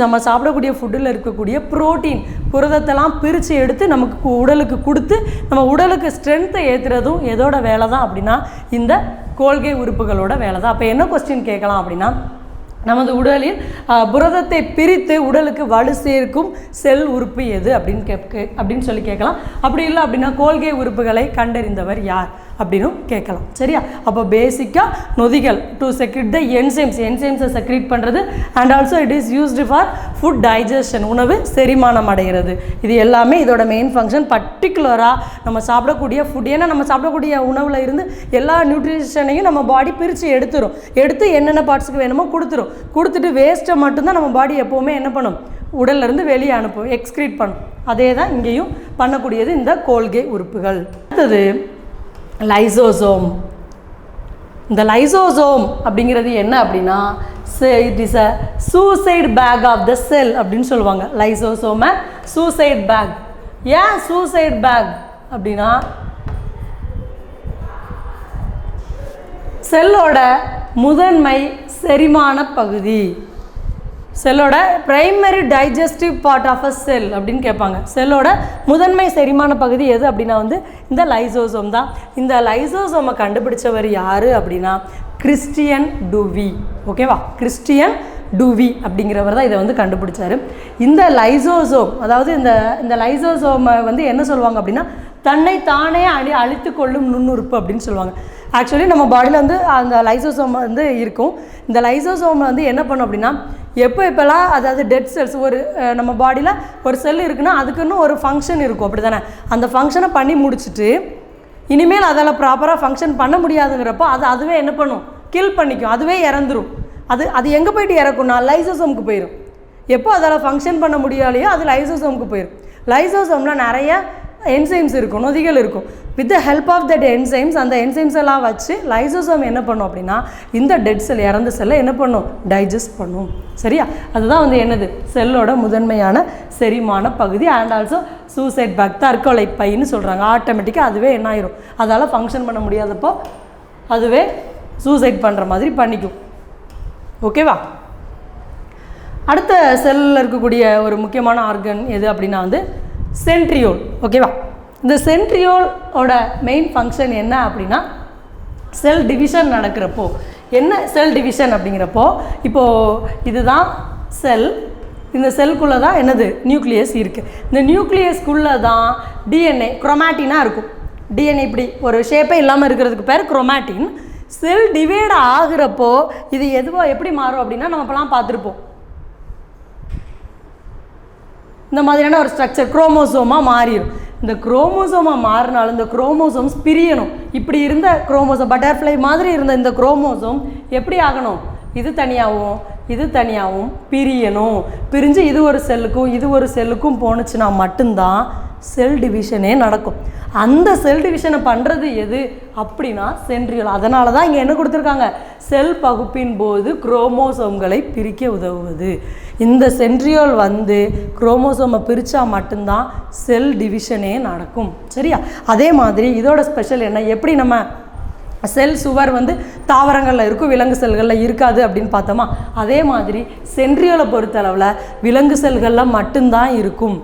நம்ம சாப்பிடக்கூடிய ஃபுட்டில் இருக்கக்கூடிய புரோட்டீன் புரதத்தெல்லாம் பிரித்து எடுத்து நமக்கு உடலுக்கு கொடுத்து நம்ம உடலுக்கு ஸ்ட்ரென்த்தை ஏற்றுறதும் எதோட வேலை தான் அப்படின்னா இந்த கோல்கை உறுப்புகளோட வேலை தான். அப்போ என்ன கொஸ்டின் கேட்கலாம் அப்படின்னா நமது உடலில் புரதத்தை பிரித்து உடலுக்கு வலு சேர்க்கும் செல் உறுப்பு எது அப்படின்னு சொல்லி கேட்கலாம். அப்படி இல்லை அப்படின்னா கோல்கை உறுப்புகளை கண்டறிந்தவர் யார் அப்படின்னு கேட்கலாம். சரியா? அப்போ பேசிக்காக நொதிகள் டு செக்ரீட் த என்சைம்ஸை செக்ரீட் பண்ணுறது and also it is used for food digestion, உணவு செரிமானம் அடைகிறது. இது எல்லாமே இதோட மெயின் ஃபங்க்ஷன். பர்டிகுலராக நம்ம சாப்பிடக்கூடிய ஃபுட், ஏன்னா நம்ம சாப்பிடக்கூடிய உணவில் இருந்து எல்லா நியூட்ரிஷனையும் நம்ம பாடி பிரித்து எடுத்து என்னென்ன பார்ட்ஸுக்கு வேணுமோ கொடுத்துட்டு வேஸ்ட்டை மட்டும்தான் நம்ம பாடி எப்போவுமே என்ன பண்ணும், உடல்லேருந்து வெளியே அனுப்பும், எக்ஸ்க்ரீட் பண்ணும். அதே தான் இங்கேயும் பண்ணக்கூடியது இந்த கோல்கை உறுப்புகள். அடுத்தது லைசோசோம். இந்த லைசோசோம் அப்படிங்கிறது என்ன அப்படின்னா it is a suicide bag of the cell அப்படின்னு சொல்லுவாங்க. லைசோசோமை சூசைட் பேக். ஏன் சூசைட் பேக் அப்படின்னா செல்லோட முதன்மை செரிமான பகுதி, செல்லோட primary digestive part of a cell அப்படின்னு கேட்பாங்க. செல்லோட முதன்மை செரிமான பகுதி எது அப்படின்னா வந்து இந்த லைசோசோம் தான். இந்த லைசோசோமை கண்டுபிடிச்சவர் யார் அப்படின்னா கிறிஸ்டியன் டூவி. ஓகேவா? கிறிஸ்டியன் டூவி அப்படிங்கிறவர் தான் இதை வந்து கண்டுபிடிச்சாரு. இந்த லைசோசோம், அதாவது இந்த லைசோசோமை வந்து என்ன சொல்லுவாங்க அப்படின்னா தன்னை தானே அழித்து கொள்ளும் நுண்ணுறுப்பு அப்படின்னு சொல்லுவாங்க. ஆக்சுவலி நம்ம பாடியில் வந்து அந்த லைசோசோம் வந்து இருக்கும். இந்த லைசோசோம் வந்து என்ன பண்ணும் அப்படின்னா எப்போல்லாம் அதாவது டெட் செல்ஸ் ஒரு நம்ம பாடியில் ஒரு செல் இருக்குன்னா அதுக்குன்னு ஒரு ஃபங்க்ஷன் இருக்கும், அப்படி தானே? அந்த ஃபங்க்ஷனை பண்ணி முடிச்சுட்டு இனிமேல் அதால் ப்ராப்பராக ஃபங்க்ஷன் பண்ண முடியாதுங்கிறப்போ அதுவே என்ன பண்ணும், கில் பண்ணிக்கும், அதுவே இறந்துடும். அது எங்கே போயிட்டு இறக்கும்னா லைசோசோமுக்கு போயிடும். எப்போ அதால் ஃபங்க்ஷன் பண்ண முடியாலையோ அது லைசோசோமுக்கு போயிடும். லைசோசோமில் நிறைய என்சைம்ஸ் இருக்கும், நொதிகள் இருக்கும். With the help of that enzymes, அந்த என்சைம்ஸ் எல்லாம் வச்சு லைசோசோம் என்ன பண்ணும் அப்படின்னா இந்த டெட் செல், இறந்த செல்லை என்ன பண்ணும், டைஜஸ்ட் பண்ணும். சரியா? அதுதான் வந்து என்னது, செல்லோட முதன்மையான செரிமான பகுதி. அண்ட் ஆல்சோ சூசைட் பேக், தற்கொலை பைன்னு சொல்கிறாங்க. ஆட்டோமேட்டிக்காக அதுவே என்ன ஆயிரும், அதால் ஃபங்க்ஷன் பண்ண முடியாதப்போ அதுவே சூசைட் பண்ணுற மாதிரி பண்ணிக்கும். ஓகேவா? அடுத்த செல்லில் இருக்கக்கூடிய ஒரு முக்கியமான ஆர்கன் எது அப்படின்னா வந்து சென்ட்ரியோல். ஓகேவா? இந்த சென்ட்ரியோலோட மெயின் ஃபங்க்ஷன் என்ன அப்படின்னா செல் டிவிஷன் நடக்கிறப்போ, என்ன செல் டிவிஷன் அப்படிங்கிறப்போ இப்போது இதுதான் செல், இந்த செல்குள்ளே தான் என்னது நியூக்ளியஸ் இருக்குது. இந்த நியூக்ளியஸ்குள்ளே தான் டிஎன்ஏ குரோமாட்டினாக இருக்கும். டிஎன்ஏ இப்படி ஒரு ஷேப்பே இல்லாமல் இருக்கிறதுக்கு பேர் குரோமாட்டின். செல் டிவைட் ஆகிறப்போ இது எப்படி மாறும் அப்படின்னா நம்ம இப்போலாம் பார்த்துருப்போம், இந்த மாதிரியான ஒரு ஸ்ட்ரக்சர் குரோமோசோமாக மாறிடும். இந்த குரோமோசோமாக மாறினாலும் இந்த குரோமோசோம்ஸ் பிரியணும். இப்படி இருந்த குரோமோசோம் பட்டர்ஃப்ளை மாதிரி இருந்த இந்த குரோமோசோம் எப்படி ஆகணும், இது தனியாகவும் பிரியணும். பிரிஞ்சு இது ஒரு செல்லுக்கும் போணுச்சுன்னா மட்டும்தான் செல் டிவிஷனே நடக்கும். அந்த செல் டிவிஷனை பண்ணுறது எது அப்படின்னா சென்ட்ரியோல். அதனால தான் இங்கே என்ன கொடுத்துருக்காங்க, செல் பகுப்பின் போது குரோமோசோம்களை பிரிக்க உதவுவது. இந்த சென்ட்ரியோல் வந்து குரோமோசோமை பிரித்தா மட்டும்தான் செல் டிவிஷனே நடக்கும். சரியா? அதே மாதிரி இதோட ஸ்பெஷல் என்ன, எப்படி நம்ம செல் சுவர் வந்து தாவரங்களில் இருக்கும், விலங்கு செல்களில் இருக்காது அப்படின்னு பார்த்தோமா, அதே மாதிரி சென்ட்ரியோலை பொறுத்தளவில் விலங்கு செல்களில் மட்டும்தான் இருக்கும்.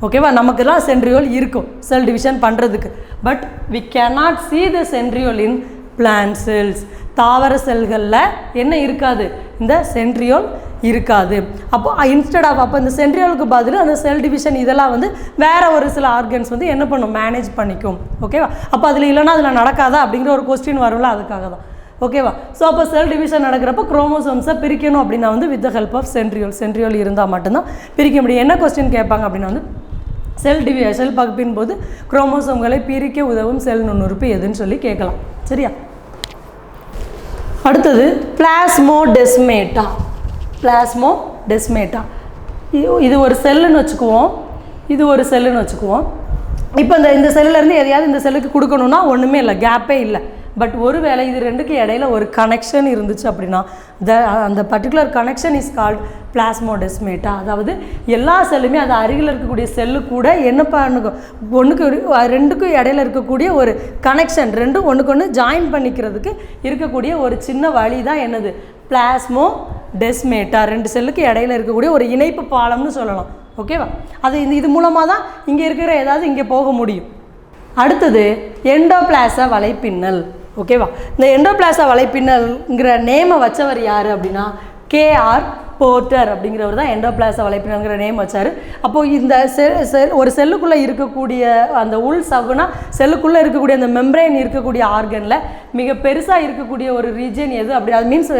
ஓகேவா? நமக்குலாம் சென்ட்ரியோல் இருக்கும் செல் டிவிஷன் பண்ணுறதுக்கு. But we cannot see the centriole in plant cells. தாவர செல்களில் என்ன இருக்காது, இந்த சென்ட்ரியோல் இருக்காது. அப்போ இன்ஸ்டெட் ஆஃப் அப்போ இந்த சென்ட்ரியோலுக்கு பதில் அந்த செல் டிவிஷன் இதெல்லாம் வந்து வேறு ஒரு சில ஆர்கன்ஸ் வந்து என்ன பண்ணும், மேனேஜ் பண்ணிக்கும். ஓகேவா? அப்போ அதில் இல்லைன்னா அதில் நடக்காதா அப்படிங்கிற ஒரு கொஸ்டின் வரும்ல, அதுக்காக தான். ஓகேவா? ஸோ அப்போ செல் டிவிஷன் நடக்கிறப்போ குரோமோசோம்ஸை பிரிக்கணும் அப்படின்னா வந்து with the help of centriole இருந்தால் மட்டும்தான் பிரிக்க முடியும். என்ன கொஸ்டின் கேட்பாங்க அப்படின்னா வந்து செல் பகுப்பின் போது குரோமோசோம்களை பிரிக்க உதவும் செல் நுண்ணுறுப்பு எதுன்னு சொல்லி கேட்கலாம். சரியா? அடுத்தது பிளாஸ்மோடெஸ்மேட்டா. இது ஒரு செல்லுன்னு வச்சுக்குவோம், இது ஒரு செல்லுன்னு வச்சுக்குவோம். இப்போ இந்த செல்லுலேருந்து எதையாவது இந்த செல்லுக்கு கொடுக்கணுன்னா ஒன்றுமே இல்லை, கேப்பே இல்லை. பட் ஒருவேளை இது ரெண்டுக்கு இடையில ஒரு கனெக்ஷன் இருந்துச்சு அப்படின்னா அந்த பர்டிகுலர் கனெக்ஷன் இஸ் கால்ட் பிளாஸ்மோடெஸ்மேட்டா. அதாவது எல்லா செல்லுமே அது அருகில் இருக்கக்கூடிய செல்லு கூட என்ன பண்ணுக்கும், ரெண்டுக்கும் இடையில இருக்கக்கூடிய ஒரு கனெக்ஷன், ரெண்டும் ஒன்றுக்கு ஒன்று ஜாயின் பண்ணிக்கிறதுக்கு இருக்கக்கூடிய ஒரு சின்ன வழி தான் என்னது, பிளாஸ்மோடெஸ்மேட்டா. ரெண்டு செல்லுக்கு இடையில இருக்கக்கூடிய ஒரு இணைப்பு பாலம்னு சொல்லலாம். ஓகேவா? அது இது மூலமாக தான் இங்கே இருக்கிற ஏதாவது இங்கே போக முடியும். அடுத்தது எண்டோபிளாச வலைப்பின்னல். ஓகேவா? இந்த எண்டோபிளாச வலைப்பின்னல்ங்கிற நேமை வச்சவர் யார் அப்படின்னா கேஆர் போர்ட்டர் அப்படிங்கிறவர் தான் எண்டோபிளாச வலைப்பின்னல்ங்கிற நேம் வச்சார். அப்போது இந்த ஒரு செல்லுக்குள்ளே இருக்கக்கூடிய அந்த உள் சவ்னா செல்லுக்குள்ளே இருக்கக்கூடிய அந்த மெம்ப்ரெயின் இருக்கக்கூடிய ஆர்கனில் மிக பெருசாக இருக்கக்கூடிய ஒரு ரீஜன் எது அப்படி, அது மீன்ஸ்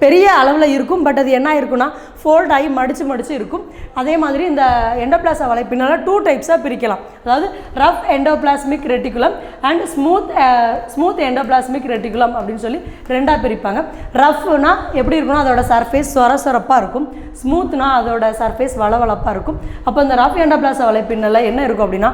பெரிய அளவில் இருக்கும். பட் அது என்ன இருக்குன்னா ஃபோல்ட் ஆகி மடித்து இருக்கும். அதே மாதிரி இந்த எண்டோபிளாச வலைப்பின்னலை 2 டைப்ஸாக பிரிக்கலாம். அதாவது rough endoplasmic reticulum and smooth endoplasmic reticulum அப்படின்னு சொல்லி 2ஆக பிரிப்பாங்க. ரஃப்னா எப்படி இருக்குன்னா அதோட சர்ஃபேஸ் சொரப்பாக இருக்கும், ஸ்மூத்னா அதோட சர்ஃபேஸ் வளவளப்பாக இருக்கும். அப்போ இந்த ரஃப் எண்டோபிளாச வலைப்பின்னலில் என்ன இருக்கும் அப்படின்னா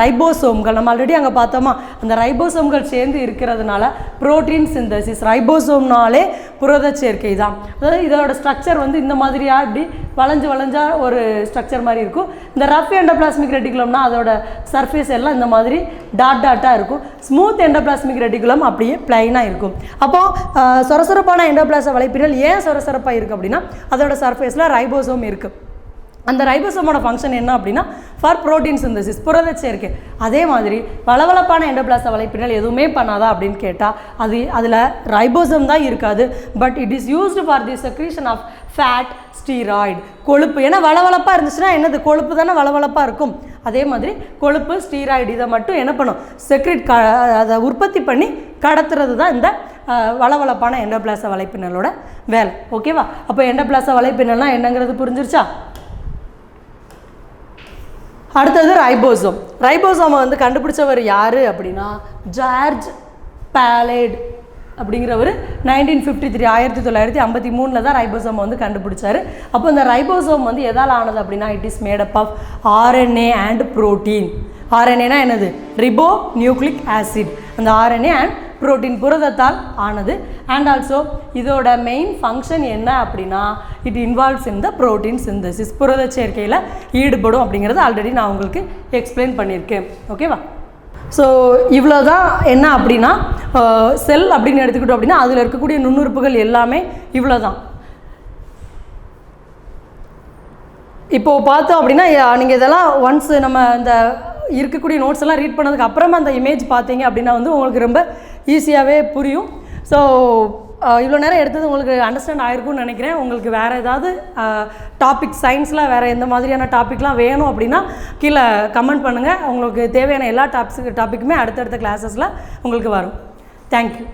ரைபோசோம்கள், நம்ம ஆல்ரெடி அங்கே பார்த்தோமா, அந்த ரைபோசோம்கள் சேர்ந்து இருக்கிறதுனால புரோட்டீன் சிந்தசிஸ், ரைபோசோம்னாலே புரத சேர்க்கை தான். அதாவது இதோட ஸ்ட்ரக்சர் வந்து இந்த மாதிரியாக இப்படி வளைஞ்சா ஒரு ஸ்ட்ரக்சர் மாதிரி இருக்கும். இந்த ரஃப் எண்டோபிளாஸ்மிக் ரெட்டிகுலம்னா அதோட சர்ஃபேஸ் எல்லாம் இந்த மாதிரி டாட்டாக இருக்கும். ஸ்மூத் எண்டோபிளாஸ்மிக் ரெட்டிகுலம் அப்படியே பிளைனாக இருக்கும். அப்போது சொரசொரப்பான எண்டோபிளாச வலைப்பின்னல் ஏன் சொரசொரப்பாக இருக்குது அப்படின்னா அதோட சர்ஃபேஸில் ரைபோசோம் இருக்குது. அந்த ரைபோசோமோட ஃபங்க்ஷன் என்ன அப்படின்னா ஃபார் புரோட்டீன் சிந்தசிஸ், புரத சேர்க்கை. அதே மாதிரி வளவளப்பான எண்டோபிளாச வலைப்பின்னல் எதுவுமே பண்ணாதா அப்படின்னு கேட்டால் அதில் ரைபோசோம் தான் இருக்காது. But it is used for the secretion of fat, steroid, கொழுப்பு. ஏன்னா வளவளப்பாக இருந்துச்சுன்னா என்னது, கொழுப்பு தானே வளவளப்பாக இருக்கும். அதே மாதிரி கொழுப்பு, ஸ்டீராய்டு இதை மட்டும் என்ன பண்ணும், செக்ரேட் அதை உற்பத்தி பண்ணி கடத்துறது தான் இந்த வளவளப்பான எண்டோபிளாச வலைப்பின்னலோட வேலை. ஓகேவா? அப்போ எண்டோபிளாச வலைப்பின்னல்னா என்னங்கிறது புரிஞ்சிருச்சா? அடுத்தது ரைபோசோமை வந்து கண்டுபிடிச்சவர் யார் அப்படின்னா ஜார்ஜ் பாலேட் அப்படிங்கிறவர் 1953 தான் ரைபோசோம் வந்து கண்டுபிடிச்சாரு. அப்போ இந்த ரைபோசோம் வந்து எதால் ஆனது அப்படின்னா it is made up of RNA and protein. RNAனா என்னது, ரிபோ நியூக்ளிக் ஆசிட். அந்த RNA அண்ட் புரோட்டீன் புரதத்தால் ஆனது. அண்ட் ஆல்சோ இதோட மெயின் ஃபங்க்ஷன் என்ன அப்படின்னா it involves in the protein synthesis, புரத சேர்க்கையில் ஈடுபடும் அப்படிங்கிறது ஆல்ரெடி நான் உங்களுக்கு எக்ஸ்பிளைன் பண்ணியிருக்கேன். ஓகேவா? ஸோ இவ்வளோ தான் என்ன அப்படின்னா செல் அப்படின்னு எடுத்துக்கிட்டோம் அப்படின்னா அதில் இருக்கக்கூடிய நுண்ணுறுப்புகள் எல்லாமே இவ்வளோ தான். இப்போது பார்த்தோம் அப்படின்னா நீங்கள் இதெல்லாம் ஒன்ஸ் நம்ம இந்த இருக்கக்கூடிய நோட்ஸ் எல்லாம் ரீட் பண்ணதுக்கு அப்புறமா அந்த இமேஜ் பார்த்தீங்க அப்படின்னா வந்து உங்களுக்கு ரொம்ப ஈஸியாகவே புரியும். ஸோ இவ்வளோ நேரம் எடுத்தது உங்களுக்கு அண்டர்ஸ்டாண்ட் ஆகிருக்கும்னு நினைக்கிறேன். உங்களுக்கு வேறு ஏதாவது டாபிக் சயின்ஸில் வேறு எந்த மாதிரியான டாப்பிக்லாம் வேணும் அப்படின்னா கீழே கமெண்ட் பண்ணுங்கள். உங்களுக்கு தேவையான எல்லா டாப்பிக்குமே அடுத்தடுத்த கிளாஸஸில் உங்களுக்கு வரும். தேங்க்யூ.